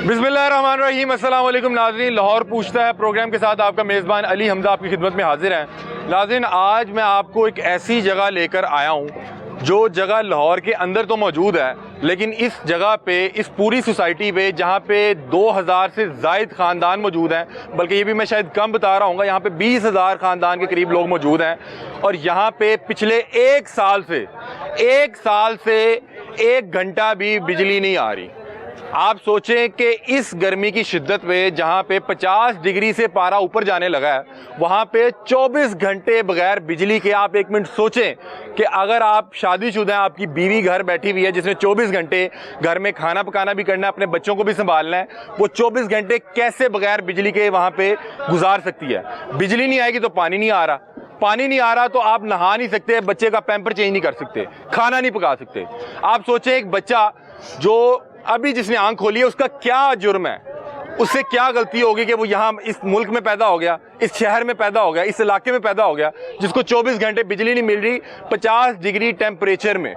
बिस्मिल्लाहिर्रहमानिर्रहीम, अस्सलाम वालेकुम नाज़रीन। लाहौर पूछता है प्रोग्राम के साथ आपका मेज़बान अली हमजा आपकी खिदमत में हाजिर है। नाज़रीन, आज मैं आपको एक ऐसी जगह लेकर आया हूँ जो जगह लाहौर के अंदर तो मौजूद है, लेकिन इस जगह पे, इस पूरी सोसाइटी पे, जहाँ पे 2000 से ज़ायद ख़ानदान मौजूद हैं, बल्कि ये भी मैं शायद कम बता रहा हूँ, यहाँ पे 20,000 ख़ानदान के करीब लोग मौजूद हैं। और यहाँ पे पिछले एक साल से 1 घंटा भी बिजली नहीं आ रही। आप सोचें कि इस गर्मी की शिद्दत में जहाँ पे 50 डिग्री से पारा ऊपर जाने लगा है, वहाँ पे 24 घंटे बगैर बिजली के। आप 1 मिनट सोचें कि अगर आप शादीशुदा हैं, आपकी बीवी घर बैठी हुई है जिसने 24 घंटे घर में खाना पकाना भी करना है, अपने बच्चों को भी संभालना है, वो 24 घंटे कैसे बगैर बिजली के वहाँ पे गुजार सकती है। बिजली नहीं आएगी तो पानी नहीं आ रहा तो आप नहा नहीं सकते, बच्चे का पैम्पर चेंज नहीं कर सकते, खाना नहीं पका सकते। आप सोचें एक बच्चा जो अभी जिसने आंख खोली है, उसका क्या जुर्म है, उससे क्या गलती होगी कि वो यहाँ इस मुल्क में पैदा हो गया, इस शहर में पैदा हो गया, इस इलाके में पैदा हो गया, जिसको 24 घंटे बिजली नहीं मिल रही 50 डिग्री टेम्परेचर में,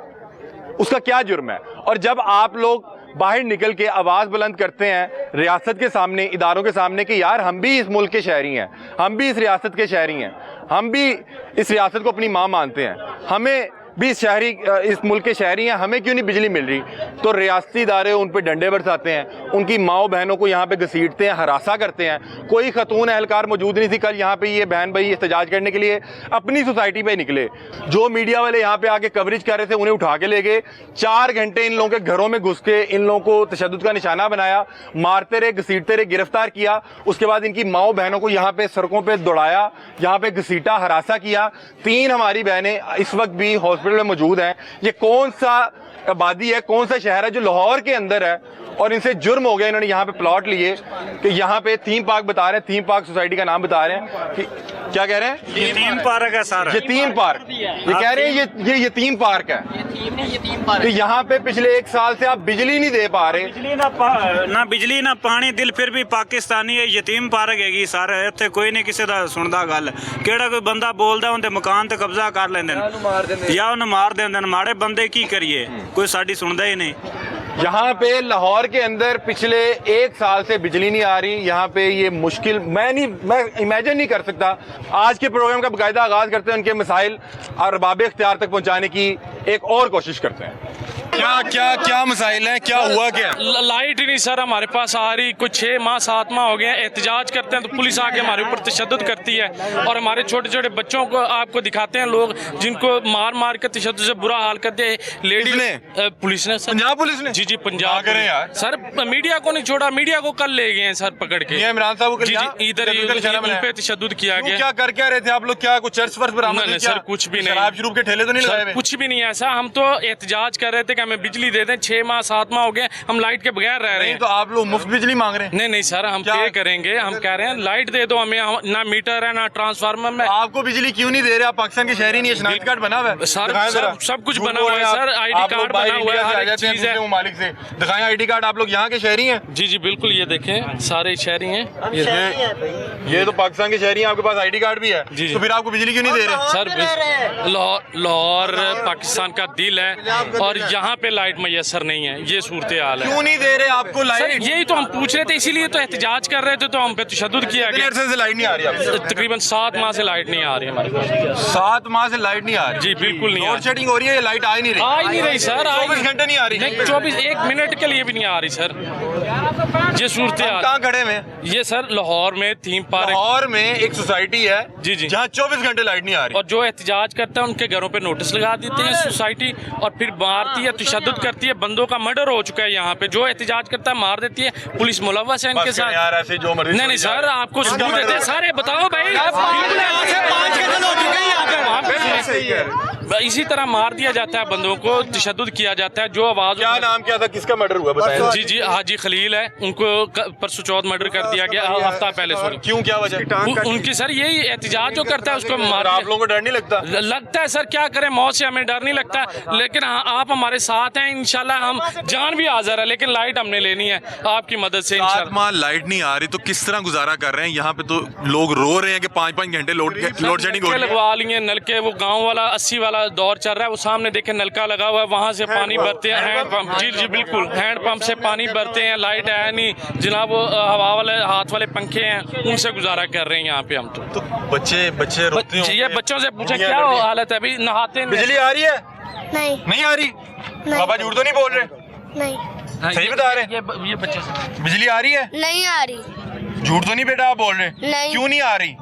उसका क्या जुर्म है। और जब आप लोग बाहर निकल के आवाज़ बुलंद करते हैं रियासत के सामने, इदारों के सामने कि यार हम भी इस मुल्क के शहरी हैं, हम भी इस रियासत के शहरी हैं, हम भी इस रियासत को अपनी माँ मानते हैं, हमें भी इस मुल्क के शहरी हैं, हमें क्यों नहीं बिजली मिल रही, तो रियासती इदारे उन पर डंडे बरसाते हैं, उनकी माओ बहनों को यहाँ पे घसीटते हैं, हरासा करते हैं। कोई खतून एहलकार मौजूद नहीं थी कल यहाँ पे, ये बहन भाई एहतजाज करने के लिए अपनी सोसाइटी पे निकले। जो मीडिया वाले यहाँ पे आके कवरेज कर रहे थे उन्हें उठा के ले गए। 4 घंटे इन लोगों के घरों में घुस के इन लोगों को तशद्दुद का निशाना बनाया, मारते रहे, घसीटते रहे, गिरफ्तार किया। उसके बाद इनकी माओ बहनों को यहाँ पे सड़कों पर दौड़ाया, यहाँ पे घसीटा, हरासा किया। 3 हमारी बहनें इस वक्त भी हॉस्पिटल में मौजूद हैं। ये कौन सा आबादी है, कौन सा शहर है जो लाहौर के अंदर है और इनसे जुर्म हो गया, इन्होंने यहाँ पे प्लॉट लिए कि यहाँ पे थीम पार्क बता रहे हैं, थीम पार्क सोसाइटी का नाम बता रहे हैं कि क्या कह रहे हैं, ये थीम पार्क है सर, ये थीम पार्क, ये कह रहे हैं ये यतीम पार्क है। तो यहाँ पे पिछले 1 साल से आप बिजली नहीं दे पा रहे, ना बिजली ना पानी, दिल फिर भी पाकिस्तानी है। यतीम पार्क हैगी सर, इत्थे कोई नहीं किसी दा सुनदा गल। केड़ा कोई बंदा बोलदा उनके मकान ते कब्जा कर लेंदे या उन्हें मार देंदे। माड़े बंदे की करिए, कोई साडी सुनदा ही नहीं। यहाँ पे लाहौर के अंदर पिछले 1 साल से बिजली नहीं आ रही। यहाँ पे ये मुश्किल मैं इमेजिन नहीं कर सकता। आज के प्रोग्राम का बाकायदा आगाज करते हैं उनके मसाइल और अरबाब इख्तियार तक पहुँचाने की एक और कोशिश करते हैं। क्या मसाइल हैं, क्या हुआ, क्या लाइट ही नहीं सर हमारे पास आ रही। कुछ 6 माह 7 माह हो गए हैं, एहतजाज करते हैं तो पुलिस आके हमारे ऊपर तशद्दुद करती है और हमारे छोटे छोटे बच्चों को आपको दिखाते हैं लोग, जिनको मार के तशद्दुद से बुरा हाल करते हैं। लेडीज ने, पुलिस ने, पंजाब पुलिस ने, जी पंजाब करें यार सर, मीडिया को नहीं छोड़ा, मीडिया को कल ले गए हैं सर पकड़ के। इमरान साहब को जी इधर पे तशद्दुद किया गया। क्या कर क्या रहे थे आप लोग, क्या कुछ चर्च वर्च बरामद? सर कुछ भी नहीं, शराब शुरू के ठेले तो नहीं लगाए? कुछ भी नहीं ऐसा। हम तो एहतजाज कर रहे थे कि हमें बिजली दे दें। 6 माह 7 माह हो गए हम लाइट के बगैर रह रहे हैं। तो आप लोग मुफ्त बिजली मांग रहे हैं? नहीं सर, हम पे करेंगे। हम कह रहे हैं लाइट दे दो हमें, ना मीटर है ना ट्रांसफार्मर में। आपको बिजली क्यों नहीं दे रहे? आप पाकिस्तान के शहरी नहीं है, शनाख्ती कार्ड बना हुआ है सर, सब कुछ बना हुआ है सर, ID कार्ड बना हुआ है, हर एक चीज है। ममालिक से दिखाएं ID कार्ड। आप लोग यहाँ के शहरी हैं? जी बिल्कुल, ये देखें सारे शहरी हैं। ये तो पाकिस्तान के शहरी हैं, आपके पास ID कार्ड भी है। तो फिर आपको बिजली क्यों नहीं दे रहे? सर लाहौर पाकिस्तान का दिल है और यहाँ पे लाइट मैसर नहीं है, ये सूरत हाल है। क्यों नहीं दे रहे आपको लाइट? यही तो हम पूछ रहे थे, इसीलिए तो एहतजाज कर रहे थे, तो हम पे तशद्दुद किया गया। से लाइट नहीं आ रही? तकरीबन 7 माह से लाइट नहीं आ रही हमारे पास। 7 माह से लाइट नहीं आ रही? जी बिल्कुल नहीं। लोड शेडिंग हो रही है, लाइट आ ही नहीं रही सर। 24 घंटे नहीं आ रही? 24 1 मिनट के लिए भी नहीं आ रही सर। ये सूरत हाल। कहाँ खड़े हैं? ये सर लाहौर में थीम पार्क, लाहौर में एक सोसाइटी है जी जहाँ 24 घंटे लाइट नहीं आ रही। और जो एहतजाज करता है उनके घरों पे नोटिस लगा देते हैं सोसाइटी, और फिर मारती है, तशद्दुद करती है। बंदों का मर्डर हो चुका है यहाँ पे। जो एहतजाज करता है मार देती है, पुलिस मुलव्वस है इनके साथ। यार ऐसे जो मर्जी नहीं सर, आपको सबूत देते हैं सारे, बताओ भाई। इसी तरह मार दिया जाता है बंदों को, तशद्दुद किया जाता है। जो आवाज, क्या नाम क्या था, किसका मर्डर हुआ बताएं? जी हाजी खलील है, उनको परसों चौथ मर्डर कर दिया गया, हफ्ता पहले। क्यों, क्या वजह? उनकी सर यही एहतजाज जो करता है उसको मार। आप लोगों को डर नहीं लगता? लगता है सर, क्या करें, मौत से हमें डर नहीं लगता, लेकिन आप हमारे साथ हैं इंशाल्लाह। हम जान भी हाजिर है, लेकिन लाइट हमने लेनी है आपकी मदद से। 7 माह लाइट नहीं आ रही तो किस तरह गुजारा कर रहे हैं? यहाँ पे तो लोग रो रहे हैं कि 5-5 घंटे लोड शेडिंग हो रही है। लगवा लिए नलके, वो गाँव वाला 80 वाला दौर चल रहा है। वो सामने देखें नलका लगा हुआ है, वहाँ से पानी भरते हैं, हैंड पंप। जी जी बिल्कुल, हैंड पंप से पानी भरते हैं। लाइट है नहीं जनाब, वो हवा वाले हाथ वाले पंखे हैं, उनसे गुजारा कर रहे हैं यहाँ पे हम। तो बच्चे रोते होंगे। ये बच्चों से पूछे क्या हालत है, अभी नहाते नहीं। बिजली आ रही है? नहीं आ रही? पापा झूठ तो नहीं बोल रहे? नहीं सही बता रहे? ये बच्चे से बिजली आ रही है? नहीं आ रही। झूठ तो नहीं बेटा आप बोल रहे? नहीं। क्यों नहीं आ रही?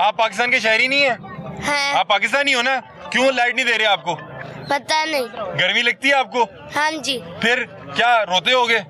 आप पाकिस्तान के शहरी नहीं है? है आप पाकिस्तानी हो ना? क्यों लाइट नहीं दे रहे आपको? पता नहीं। गर्मी लगती है आपको? हाँ जी। फिर क्या रोते होगे?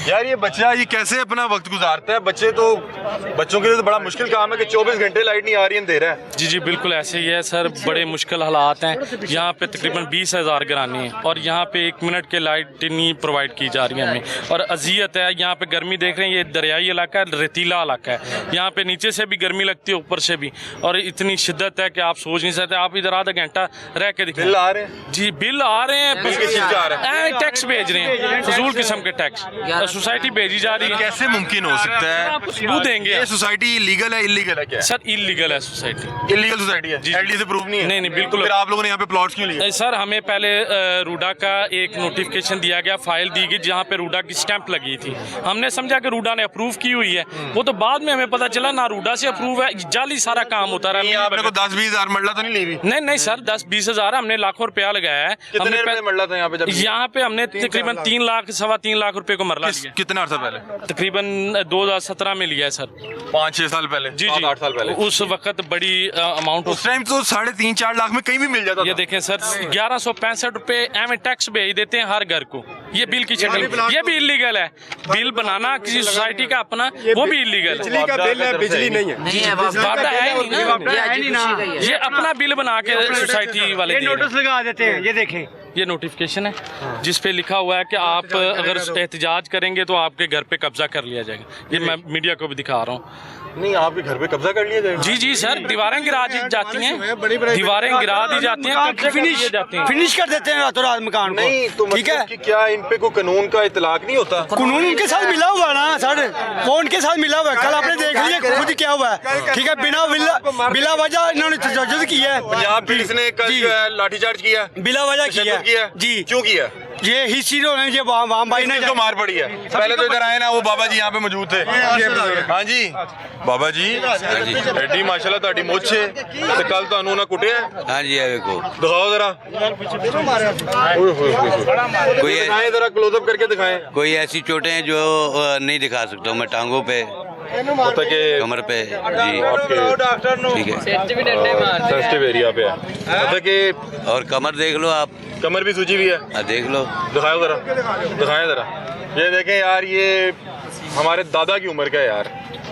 यार ये बच्चा ये कैसे अपना वक्त गुजारता है? बच्चों के लिए तो बड़ा मुश्किल काम है कि 24 घंटे लाइट नहीं आ रही है, अंधेरा है। जी जी बिल्कुल ऐसे ही है सर, बड़े मुश्किल हालात हैं। यहाँ पे तकरीबन 20,000 घराने हैं और यहाँ पे 1 मिनट के लाइट नहीं प्रोवाइड की जा रही है हमें, और अजियत है। यहाँ पे गर्मी देख रहे हैं, ये दरियाई इलाका है, रेतीला इलाका है। यहाँ पे नीचे से भी गर्मी लगती है, ऊपर से भी, और इतनी शिद्दत है कि आप सोच नहीं सकते। आप इधर आधा घंटा रह के दिखें। बिल आ रहे हैं? जी बिल आ रहे हैं, बिल किस चीज़ का आ रहा है? टैक्स भेज रहे हैं, फजूल किस्म के टैक्स सोसाइटी भेजी जा रही है। कैसे मुमकिन हो सकता है? सबूत देंगे ये सोसाइटी लीगल है इलीगल है? क्या सर? इलीगल है सोसाइटी, इलीगल सोसाइटी है? जी। एलडी से प्रूफ नहीं है? नहीं बिल्कुल। फिर आप लोगों ने यहाँ पे प्लॉट्स क्यों लिए? सर हमें पहले रूडा का एक नोटिफिकेशन दिया गया, फाइल दी गई जहाँ पे रूडा की स्टैंप लगी थी। हमने समझा कि रूडा ने अप्रूव की हुई है, वो तो बाद में हमें पता चला ना रूडा से अप्रूव है, जाली सारा काम होता रहा। आपने को 10-20 हजार मरला तो नहीं ली हुई? नहीं सर, 10-20 हजार हमने लाखों रुपया लगाया है। कितने रुपए मरला था यहाँ पे? जब यहाँ पे हमने तकरीबन 3 लाख 3.25 लाख रुपए को मरला लिया। कितना अर्सा पहले? तकरीबन 2017 में लिया है सर। 5-6 साल पहले? जी 7-8 साल पहले? उस वक्त बड़ी अमाउंट, उस टाइम तो 3.5-4 लाख में कहीं भी मिल जाता था। ये देखें सर, 1165 रुपए एम टैक्स भेज देते हैं हर घर को। ये बिल की चटनी, ये भी इलीगल है। बिल बनाना किसी सोसाइटी का अपना, वो भी इलीगल है। बिजली का बिल है, बिजली नहीं है। वादा है नहीं ना, ये अपना बिल बना के सोसाइटी वाले नोटिस लगा देते हैं। ये देखें, ये नोटिफिकेशन है जिस पे लिखा हुआ है कि आप अगर एहतजाज करेंगे तो आपके घर पे कब्जा कर लिया जाएगा। ये मैं मीडिया को भी दिखा रहा हूँ। नहीं, आपके घर पे कब्जा कर लिया जाएगा? जी सर, दीवारें गिरा दी जाती हैं, दीवारें गिरा दी जाती हैं, फिनिश कर देते हैं रातों रात मकान को। नहीं तो ठीक है कि क्या इन पे कोई कानून का इतलाक नहीं होता? कानून उनके साथ मिला हुआ ना सर, वो उनके साथ मिला हुआ है। कल आपने देख लिया खुद क्या हुआ है। ठीक है, बिला वजह इन्होंने तशद्दुद किया है। पंजाब पुलिस ने कल जो है लाठीचार्ज किया, बिला वजह तशद्दुद किया जी। क्यों किया? ये हिस्ट्री ये वाम भाई ने तो मार पड़ी है। पहले तो इधर आए ना, वो बाबा जी यहाँ पे मौजूद थे। हाँ जी बाबा जी, एडी माशाल्लाह ਤੁਹਾਡੀ ਮੁੱਛ ਹੈ ਤੇ ਕੱਲ ਤੁਹਾਨੂੰ ਨਾ ਕੁੱਟਿਆ? हाँ जी, ये देखो दिखाओ जरा, कोई दिखाएं जरा, क्लोजअप करके दिखाएं। कोई ऐसी चोटें हैं जो नहीं दिखा सकता हूँ मैं, टांगों पे, पता के कमर पे जी, ठीक है, सेंसिटिव एरिया पे है। पता के और कमर देख लो आप, कमर भी सूजी हुई है, देख लो, दिखाओ जरा, दिखाएं जरा। ये देखें यार, ये हमारे दादा की उम्र का है यार।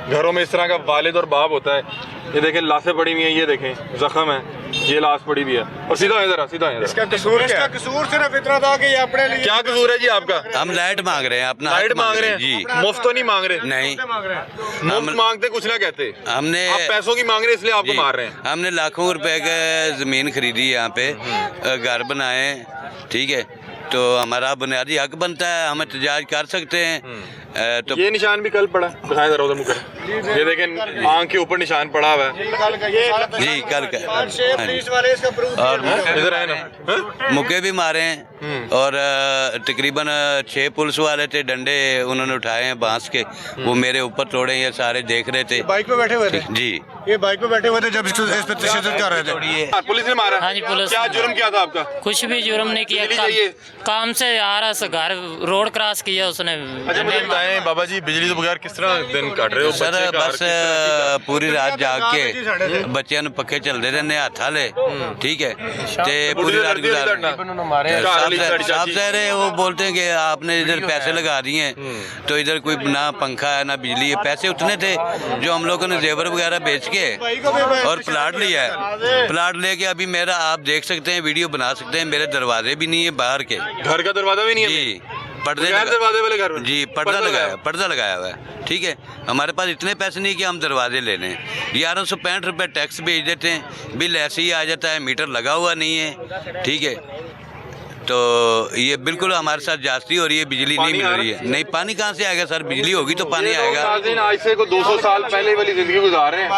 घरों में इस तरह का वालिद और बाप होता है। ये देखें लाशें पड़ी हुई हैं, ये देखें जख्म है, ये लाश पड़ी हुई है। और सीधा है जरा, सीधा है। इसका कसूर क्या है? कसूर सिर्फ इतना था कि ये अपने लिए क्या कसूर है जी आपका? हम लाइट मांग रहे हैं, अपना लाइट हक मांग रहे हैं जी, मुफ्त तो नहीं मांग रहे? नहीं, मुफ्त मांगते कुछ ना कहते। हमने आप पैसों की मांग रहे हैं इसलिए आपको जी, मार रहे हैं। हमने लाखों रुपए का जमीन खरीदी यहाँ पे, घर बनाए, ठीक है, तो हमारा बुनियादी हक बनता है, हम एहतजाज कर सकते हैं। तो ये निशान भी कल पड़ा, दिखाएं जरा उधर मुझे। ये देखें आंख के ऊपर निशान पड़ा हुआ है जी, कल का, और इधर है ना, मुक्के भी मारे हैं, और तकरीबन 6 पुलिस वाले थे, डंडे उन्होंने उठाए हैं बांस के, वो मेरे ऊपर तोड़े, ये सारे देख रहे थे। बाइक पे बैठे हुए थे जी, ये बाइक पे बैठे हुए थे जब इस पे तशद्दुद कर रहे थे। पुलिस ने मारा? हाँ जी, पुलिस क्या ने। जुर्म क्या था आपका? कुछ भी जुर्म नहीं किया, बिजली चाहिए? काम से आ रहा था, घर रोड क्रॉस किया उसने। अच्छा मुझे बताएं बाबा जी, बिजली तो बगैर किस तरह दिन काट रहे हो? सर बच्चे घर बस किस तरह पूरी रात जाग के बच्चों ने पक्के चलते रहने हथ वाले, ठीक है, ते पूरी रात गुजार साहब सह वो बोलते हैं कि आपने इधर पैसे लगा दिए हैं, तो इधर कोई ना पंखा है ना बिजली है। पैसे उतने थे जो हम लोगों ने जेवर वगैरह बेच के और प्लाट लिया है, प्लाट लेके अभी मेरा आप देख सकते हैं, वीडियो बना सकते हैं, मेरे दरवाजे भी नहीं है बाहर के, घर का दरवाजा भी नहीं है जी, पर्दे दरवाजे वाले घर में? जी, पर्दा लगाया हुआ है, ठीक है। हमारे पास इतने पैसे नहीं कि हम दरवाजे ले लें। 1165 रुपये टैक्स भेज देते हैं, बिल ऐसे ही आ जाता है, मीटर लगा हुआ नहीं है, ठीक है। तो ये बिल्कुल हमारे साथ जास्ती हो रही है, बिजली नहीं मिल रही है। नहीं, पानी कहाँ से आएगा सर, बिजली होगी तो पानी आएगा। आज से 200 साल पहले वाली जिंदगी गुजार रहे हैं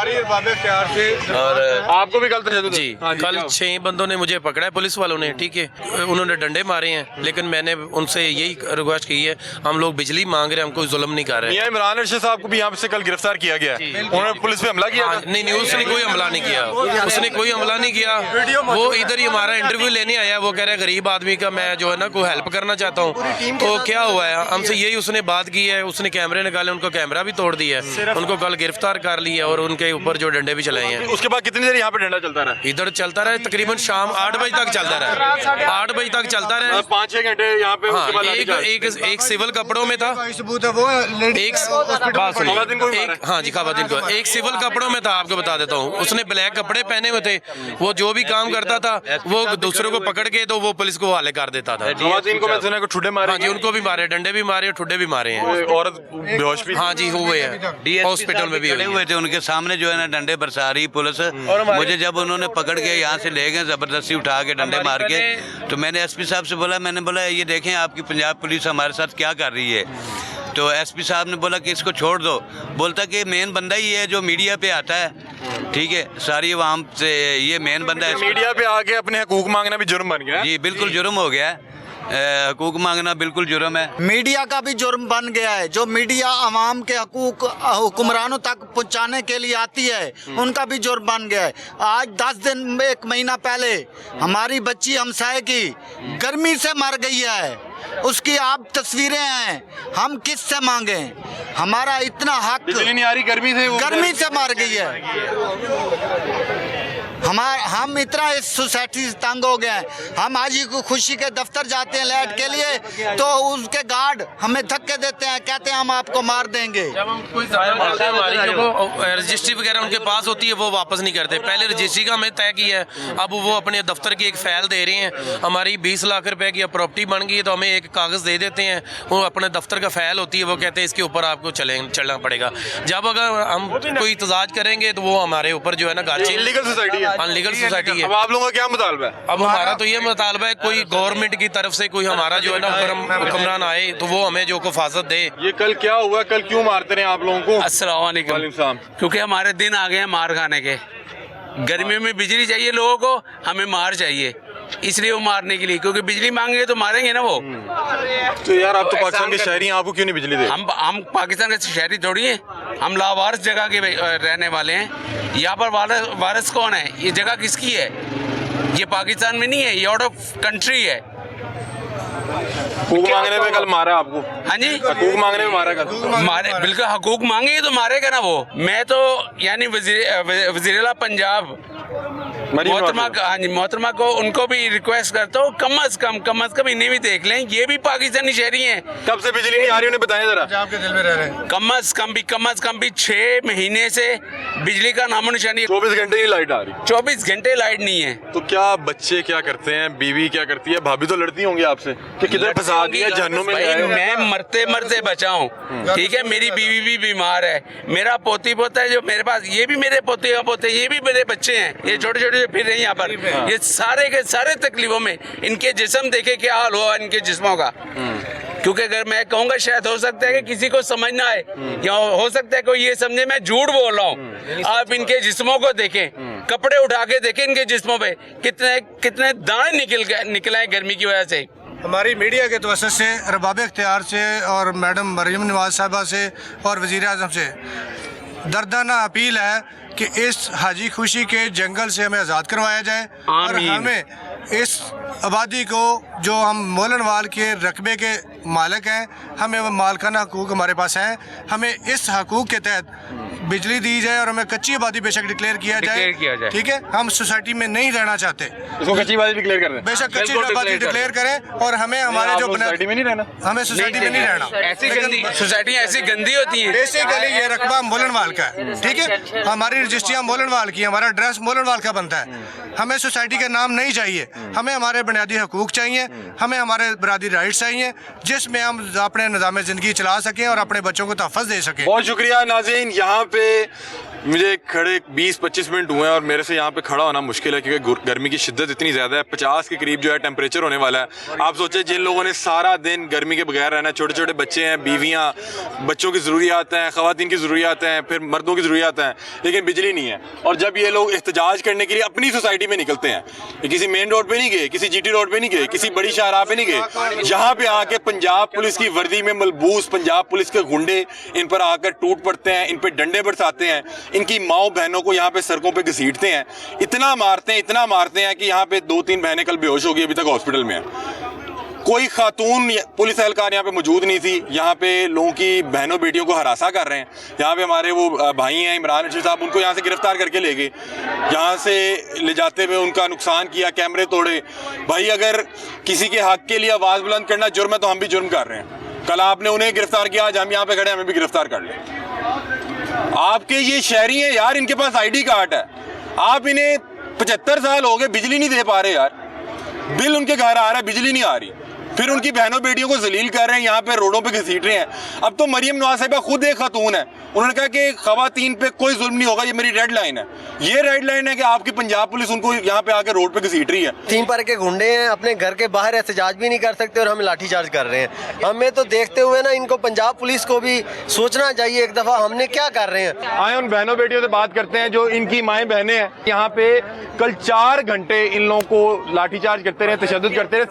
और आपको भी कल तशद्दुद जी, कल 6 बंदों ने मुझे पकड़ा है पुलिस वालों ने, ठीक है, उन्होंने डंडे मारे हैं, लेकिन मैंने उनसे यही रिक्वेस्ट की है, हम लोग बिजली मांग रहे हैं, हम कोई जुल्म नहीं कर रहे। मियां इमरान अर्शद साहब को भी यहाँ से कल गिरफ्तार किया गया है, उन्होंने पुलिस पे हमला किया था। नहीं, उसने कोई हमला नहीं किया, उसने कोई हमला नहीं किया। वो इधर ही हमारा इंटरव्यू लेने आया, वो कह रहा है गरीब आदमी का मैं जो है ना कोई हेल्प करना चाहता हूँ। तो क्या हुआ है, हमसे यही उसने बात की है, उसने कैमरे निकाले, उनको कैमरा भी तोड़ दिया है, उनको कल गिरफ्तार कर लिया और उनके ऊपर जो डंडे भी चलाए हैं। उसके बाद कितनी देर यहाँ पे डंडा चलता रहा? इधर चलता रहा तकरीबन शाम 8 बजे तक चलता रहा, 8 बजे तक चलता रहा। 5-6 घंटे यहाँ पे। हाँ, उसके बाद एक सिविल कपड़ों में था, हाँ जी, खाबादीन को एक सिविल कपड़ों में था। आपको बता देता हूँ, उसने ब्लैक कपड़े पहने हुए थे, वो जो भी काम करता था वो दूसरों को पकड़ के तो वो पुलिस को हवाले कर देता था। खवातीन को मैं सुना को ठुड्डे मारे। हाँ जी, उनको भी मारे, डंडे भी मारे, ठुड्डे भी मारे हैं। औरत बेहोश भी। हाँ जी, हुए हैं, हॉस्पिटल में भी हुए थे। उनके सामने जो है ना डंडे बरसा रही पुलिस। मुझे जब उन्होंने पकड़ के यहाँ से ले गए जबरदस्ती उठा के डंडे मार के, तो मैंने एसपी साहब से बोला, मैंने बोला ये देखें आपकी पंजाब पुलिस हमारे साथ क्या कर रही है। तो एसपी साहब ने बोला कि इसको छोड़ दो। बोलता कि मेन बंदा ही है जो मीडिया पे आता है, ठीक है, सारी आवाम से ये मेन बंदा है। मीडिया पे आके अपने हकूक मांगना भी जुर्म बन गया। जी बिल्कुल जुर्म हो गया है, हकूक मांगना बिल्कुल जुर्म है। मीडिया का भी जुर्म बन गया है। जो मीडिया आवाम के हकूक हुक्मरानों तक पहुंचाने के लिए आती है, उनका भी जुर्म बन गया है। आज 10 दिन 1 महीना पहले हमारी बच्ची हमसाए की गर्मी से मर गई है, उसकी आप तस्वीरें हैं, हम किस से मांगे? हमारा इतना हक, बिजली नहीं आ रही गर्मी से मर गई है। हम इतना इस सोसाइटी से तंग हो गए हैं। हम हाजी को खुशी के दफ्तर जाते हैं लाइट के लिए, तो उसके गार्ड हमें धक्के देते हैं, कहते हैं हम आपको मार देंगे। जब हम कोई रजिस्ट्री वगैरह उनके पास होती है वो वापस नहीं करते। पहले रजिस्ट्री का हमें तय किया है, अब वो अपने दफ्तर की एक फाइल दे रहे हैं। हमारी 20 लाख रुपए की प्रॉपर्टी बन गई है तो हमें एक कागज़ दे देते हैं, वो अपने दफ्तर का फाइल होती है, वो कहते हैं इसके ऊपर आपको चलना पड़ेगा। जब अगर हम कोई इतजाज करेंगे तो वो हमारे ऊपर जो है ना गाची इलीगल सोसाइटी है, अनलीगल सोसाइटी है। अब आप लोगों का क्या मुतालबा है? अब हमारा तो ये मुतालबा है कोई गवर्नमेंट की तरफ से कोई हमारा जो है ना हुक्मरान आए तो वो हमें जो हिफाजत दे। ये कल क्या हुआ, कल क्यों मारते रहे आप लोगों को? अस्सलाम वालेकुम। वालेकुम सलाम। क्योंकि हमारे दिन आ गए हैं मार खाने के। गर्मियों में बिजली चाहिए लोगों को, हमें मार चाहिए, इसलिए वो मारने के लिए, क्योंकि बिजली मांगेंगे तो मारेंगे ना वो। तो यार आप तो पाकिस्तान के शहरी हैं, आपको क्यों नहीं बिजली दे? हम पाकिस्तान के शहरी थोड़ी हैं, हम लावारिस जगह के रहने वाले हैं। यहाँ पर वारिस कौन है? ये जगह किसकी है? ये पाकिस्तान में नहीं है, ये आउट ऑफ कंट्री है। हकूक मांगने में कल मारा आपको? हाँ जी, हकूक मांगने में मारा कल? मारे, बिल्कुल हकूक मांगेंगे तो मारेगा ना वो। मैं तो यानी वज़ीर-ए-आला पंजाब मोहतरमा को उनको भी रिक्वेस्ट करता हूँ, कम अज कम इन्हें भी देख लें, ये भी पाकिस्तानी शहरी हैं। कब से बिजली नहीं आ रही उन्हें बताएं जरा। आपके दिल में रह रहे हैं। कम अज कम भी 6 महीने से बिजली का नामो निशानी। 24 घंटे ही लाइट आ रही? 24 घंटे लाइट नहीं है। तो क्या बच्चे क्या करते हैं, बीवी क्या करती है, भाभी तो लड़ती होंगी आपसे कि किधर फंसा दिया जहन्नुम में? मैं मरते बचा हूँ, ठीक है, मेरी बीवी भी बीमार है, मेरा पोती पोता है जो मेरे पास, ये भी मेरे पोते का पोते, ये भी मेरे बच्चे हैं, ये छोटे छोटे फिर रहे हैं यहाँ पर। ये सारे के सारे तकलीफों में इनके जिस्म देखे क्या हाल हुआ इनके जिस्मों का। क्योंकि अगर मैं कहूँगा शायद हो सकता है कि किसी को समझ ना आए, या हो सकता है कोई ये समझे मैं झूठ बोल रहा हूँ। आप इनके जिस्मों को देखें, कपड़े उठा के देखें इनके जिस्मों पे कितने दाने निकले हैं गर्मी की वजह से। हमारी मीडिया के तवज्जुह से, रबाब इख्तियार से और मैडम मरियम नवाज साहबा से और वज़ीर आज़म से दर्दाना अपील है कि इस हाजी खुशी के जंगल से हमें आज़ाद करवाया जाए और हमें इस आबादी को, जो हम मोलनवाल के रकबे के मालिक हैं, हमें वो मालकाना हकूक़ हमारे पास हैं, हमें इस हकूक़ के तहत बिजली दी जाए और हमें कच्ची आबादी बेशक डिक्लेयर किया जाए। ठीक है, हम सोसाइटी में नहीं रहना चाहते, इसको कच्ची आबादी डिक्लेयर कर दें। बेशक कच्ची आबादी डिक्लेयर करें और हमें हमारे जो सोसाइटी में नहीं रहना, हमें सोसाइटी में नहीं रहना। ऐसी गंदी सोसाइटियाँ ऐसी गंदी होती हैं। बेसिकली ये रकबा मोलनवाल का है, ठीक है, हमारी रजिस्ट्रियाँ मोलनवाल की, हमारा एड्रेस मोलनवाल का बनता है। हमें सोसाइटी का नाम नहीं चाहिए, हमें हमारे बुनियादी हकूक़ चाहिए, हमें हमारे बरादरी राइट्स चाहिए, जिसमें हम अपने निज़ाम ज़िंदगी चला सकें और अपने बच्चों को तहफ़्फ़ुज़ दे सकें। बहुत शुक्रिया नाज़रीन। यहाँ पे मुझे खड़े 20-25 मिनट हुए हैं और मेरे से यहाँ पे खड़ा होना मुश्किल है क्योंकि गर्मी की शिद्दत इतनी ज़्यादा है। 50 के करीब जो है टेम्परेचर होने वाला है। आप सोचें जिन लोगों ने सारा दिन गर्मी के बगैर रहना है, छोटे छोटे बच्चे हैं, बीवियाँ, बच्चों की ज़रूरियात हैं, ख़वातीन की ज़रूरियात हैं, फिर मर्दों की ज़रूरियात हैं, लेकिन बिजली नहीं है। और जब ये लोग एहतजाज करने के लिए अपनी सोसाइटी में निकलते हैं, ये किसी मेन रोड पर नहीं गए, किसी GT रोड पर नहीं गए, किसी बड़ी शाहराह पे नहीं गए, यहाँ पे आके पंजाब पुलिस की वर्दी में मलबूस पंजाब पुलिस के गुंडे इन पर आकर टूट पड़ते हैं, इन पर डंडे बरसाते हैं, इनकी माओ बहनों को यहाँ पे सड़कों पे घसीटते हैं, इतना मारते हैं कि यहाँ पे 2-3 बहनें कल बेहोश हो गई, अभी तक हॉस्पिटल में है। कोई खातून पुलिस एहलकार यहाँ पे मौजूद नहीं थी। यहाँ पे लोगों की बहनों बेटियों को हरासा कर रहे हैं। यहाँ पे हमारे वो भाई हैं इमरान रशीद साहब, उनको यहाँ से गिरफ्तार करके ले गए, यहाँ से ले जाते हुए उनका नुकसान किया, कैमरे तोड़े। भाई अगर किसी के हक के लिए आवाज़ बुलंद करना जुर्म है तो हम भी जुर्म कर रहे हैं। कल आपने उन्हें गिरफ्तार किया, आज हम यहाँ पे खड़े, हमें भी गिरफ्तार कर लें। आपके ये शहरी हैं यार, इनके पास ID कार्ड है, आप इन्हें 75 साल हो गए बिजली नहीं दे पा रहे यार। बिल उनके घर आ रहा है, बिजली नहीं आ रही, फिर उनकी बहनों बेटियों को जलील कर रहे हैं, यहाँ पे रोडों पे घसीट रहे हैं। अब तो मरियम नवाज साहिबा खुद एक खातून है, उन्होंने कहा कि खवातीन पे कोई जुल्म नहीं होगा, ये मेरी रेड लाइन है। ये रेड लाइन है कि आपकी पंजाब पुलिस उनको यहाँ पे आकर रोड पे घसीट रही है। 3 पर के गुंडे हैं, अपने घर के बाहर एहतजाज भी नहीं कर सकते और हमें लाठीचार्ज कर रहे हैं। हमें तो देखते हुए ना इनको पंजाब पुलिस को भी सोचना चाहिए एक दफ़ा, हमने क्या कर रहे हैं। आए उन बहनों बेटियों से बात करते हैं जो इनकी माएँ बहनें हैं। यहाँ पे कल 4 घंटे इन लोगों को लाठीचार्ज करते रहे, तशद्दुद करते रहे,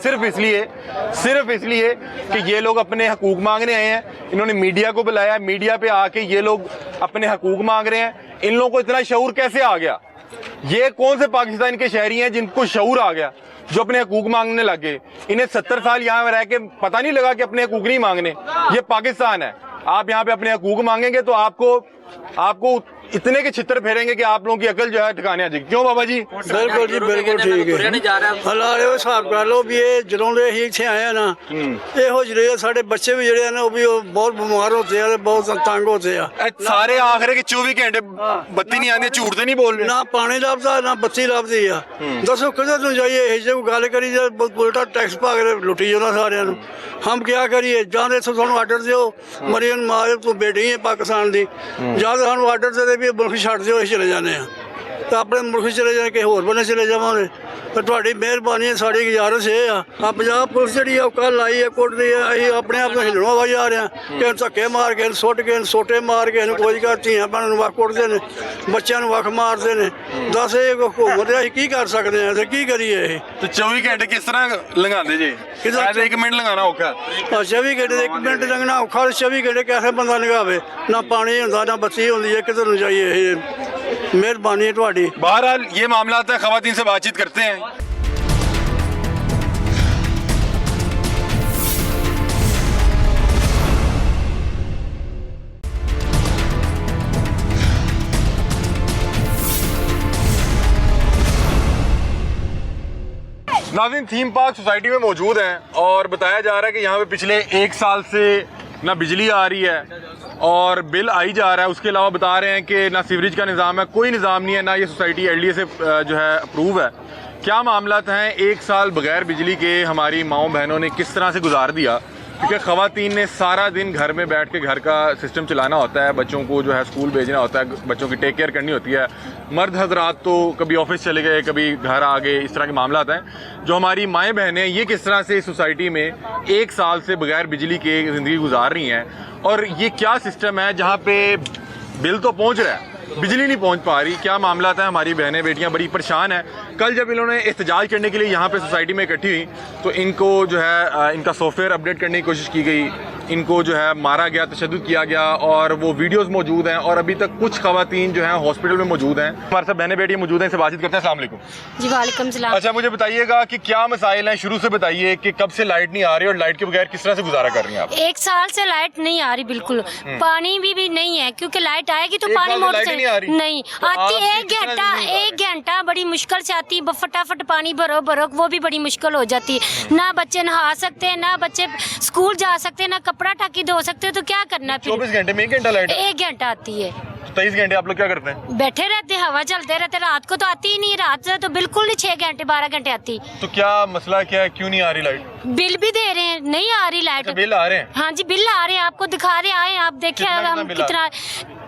सिर्फ इसलिए कि ये लोग अपने हकूक मांगने आए हैं। इन्होंने मीडिया को बुलाया, मीडिया पे आके ये लोग अपने हकूक मांग रहे हैं। इन लोगों को इतना शऊर कैसे आ गया? ये कौन से पाकिस्तान के शहरी हैं जिनको शऊर आ गया, जो अपने हकूक मांगने लगे? इन्हें 70 साल यहाँ रह के पता नहीं लगा कि अपने हकूक नहीं मांगने। ये पाकिस्तान है, आप यहाँ पे अपने हकूक मांगेंगे तो आपको इतने के छितर फेरेंगे कि आप लोगों की अकल जो है ठिकाने आ जाएगी। क्यों बाबा जी? बिल्कुल जी, बिल्कुल ठीक है। हलारे हिसाब कर लो भी ये ਜਦੋਂ ਦੇ ਅਸੀਂ ਇੱਥੇ ਆਏ ਆ ਨਾ, ਇਹੋ ਜਿਹੜੇ ਸਾਡੇ ਬੱਚੇ ਵੀ ਜਿਹੜੇ ਆ ਨਾ ਉਹ ਵੀ ਬਹੁਤ ਬਿਮਾਰ ਹੁੰਦੇ ਆ, ਬਹੁਤ ਤੰਗ ਹੁੰਦੇ ਆ। ਸਾਰੇ ਆਖਰੇ ਕਿ 24 ਘੰਟੇ ਬੱਤੀ ਨਹੀਂ ਆਉਂਦੀ, ਝੂਠ ਤੇ ਨਹੀਂ ਬੋਲ ਰਹੇ। ਨਾ ਪਾਣੀ ਲੱਭਦਾ ਨਾ ਬੱਤੀ ਲੱਭਦੀ ਆ। ਦੱਸੋ ਕਿੱਧਰ ਨੂੰ ਜਾਈਏ? ਇਹ ਜੇ ਕੋਈ ਗੱਲ ਕਰੀ ਜੇ ਉਲਟਾ ਟੈਕਸ ਪਾ ਕੇ ਲੁੱਟੀ ਜਾਂਦਾ ਸਾਰਿਆਂ ਨੂੰ। ਹਮ ਕੀ ਕਰੀਏ? ਜਾਂ ਇੱਥੋਂ ਸਾਨੂੰ ਆਰਡਰ ਦਿਓ, ਮਰੀਮ ਮਾਰ ਤੂੰ ਬੇਟੀ ਹੈ ਪਾਕਿਸਤਾਨ ਦੀ, ਜਾਂ ਸਾਨੂੰ ਆਰਡਰ ਦੇ ਵੀ ਮੁਲਕ ਛੱਡ ਦਿਓ, ਅਸੀਂ ਚਲੇ ਜਾਂਦੇ ਹਾਂ ਤਾਂ ਆਪਣੇ ਮੁਲਕ ਚਲੇ ਜਾਣ ਕੇ ਹੋਰ ਬੰਨੇ ਚਲੇ ਜਾਵਾਂਗੇ। ਪਰ ਤੁਹਾਡੀ ਮਿਹਰਬਾਨੀ, ਸਾਡੀ ਗੁਜ਼ਾਰਿਸ਼ ਇਹ ਆ ਪੰਜਾਬ ਪੁਲਿਸ ਜਿਹੜੀ ਆ ਕੱਲ ਆਈ ਹੈ ਕੁੱਟਦੀ ਆ, ਅਸੀਂ ਆਪਣੇ ਆਪ ਨੂੰ ਹਿੱਲਣੋਂ ਆਵਾਜ਼ ਆ ਰਹੇ ਹਾਂ ਕਿ ਧੱਕੇ ਮਾਰ ਕੇ ਸੁੱਟ ਕੇ ਸੋਟੇ ਮਾਰ ਕੇ ਕੋਈ ਕਰ ਧੀਆਂ ਭੈਣਾਂ ਨੂੰ ਵੱਖ ਕੁੱਟਦੇ ਨੇ, ਬੱਚਿਆਂ ਨੂੰ ਵੱਖ ਮਾਰਦੇ ਨੇ। ਦੱਸ ਇਹ ਹੁਕੂਮਤ ਅਸੀਂ ਕੀ ਕਰ ਸਕਦੇ ਹਾਂ ਤੇ ਕੀ ਕਰੀਏ? ਇਹ ਤੇ 24 ਘੰਟੇ ਕਿਸ ਤਰ੍ਹਾਂ ਲੰਘਾਉਂਦੇ ਜੇ? ਕਿਤੇ 1 ਮਿੰਟ ਲੰਘਾਉਣਾ ਔਖਾ। 24 ਘੰਟੇ ਦੇ 1 ਮਿੰਟ ਲੰਘਣਾ ਔਖਾ, 24 ਘੰਟੇ कैसे ਬੰਦਾ ਲੰਘਾਵੇ? ਨਾ ਪਾਣੀ ਹੁੰਦਾ ਨਾ ਬੱਤੀ ਹੁੰਦੀ ਹੈ, ਕਿੱਧਰ ਨੂੰ ਜਾਈਏ? ਇਹ मेहरबानी है ਤੁਹਾਡੀ। बहरहाल ये मामला है, खवातीन से बातचीत करते हैं। नाज़रीन, थीम पार्क सोसाइटी में मौजूद हैं और बताया जा रहा है कि यहाँ पे पिछले 1 साल से ना बिजली आ रही है और बिल आई जा रहा है। उसके अलावा बता रहे हैं कि ना सीवरेज का निज़ाम है, कोई निज़ाम नहीं है, ना ये सोसाइटी LDA से जो है अप्रूव है। क्या मामला हैं? 1 साल बगैर बिजली के हमारी माओ बहनों ने किस तरह से गुजार दिया, क्योंकि ख़वातीन ने सारा दिन घर में बैठ के घर का सिस्टम चलाना होता है, बच्चों को जो है स्कूल भेजना होता है, बच्चों की टेक केयर करनी होती है। मर्द हजरात तो कभी ऑफिस चले गए, कभी घर आ गए, इस तरह के मामला हैं। जो हमारी माएँ बहनें ये किस तरह से इस सोसाइटी में 1 साल से बगैर बिजली के ज़िंदगी गुजार रही हैं, और ये क्या सिस्टम है जहाँ पे बिल तो पहुँच रहा है, बिजली नहीं पहुंच पा रही? क्या मामला था? हमारी बहनें बेटियां बड़ी परेशान हैं। कल जब इन्होंने एहतजाज करने के लिए यहाँ पे सोसाइटी में इकट्ठी हुई तो इनको जो है इनका सॉफ्टवेयर अपडेट करने की कोशिश की गई, इनको जो है मारा गया, तशद्दुद किया गया, और वो वीडियोस मौजूद हैं और अभी तक कुछ खवातीन जो हैं हॉस्पिटल में मौजूद हैं। हमारे साथ बहनें बेटियां मौजूद हैं, इनसे बातचीत करते हैं। अस्सलाम वालेकुम जी। वालेकुम सलाम। अच्छा, मुझे बताइएगा कि क्या मसाइल हैं, शुरू से बताइए कि कब से लाइट नहीं आ रही और लाइट के बगैर किस तरह से गुजारा कर रही हैं आप? 1 साल से लाइट नहीं आ रही, बिल्कुल पानी भी नहीं है, क्योंकि लाइट आएगी तो पानी मोटर से नहीं आती। 1 घंटा बड़ी मुश्किल से आती, फटाफट पानी भरो वो भी बड़ी मुश्किल हो जाती है। ना बच्चे नहा सकते हैं, ना बच्चे स्कूल जा सकते हैं, ना कपड़ा टाकी धो सकते हैं, तो क्या करना? 24 घंटे में 1 घंटा लाइट? 1 घंटा आती है। 23 घंटे आप लोग क्या करते हैं? बैठे रहते, हवा चलते रहते। रात को तो आती ही नहीं, रात से तो बिल्कुल नहीं 6 घंटे 12 घंटे आती। तो क्या मसला क्या है, क्यों नहीं आ रही लाइट? बिल भी दे रहे हैं, नहीं आ रही लाइट। बिल आ रहे हैं? हाँ जी, बिल आ रहे हैं, आपको दिखा रहे आए, आप देखिए हम कितना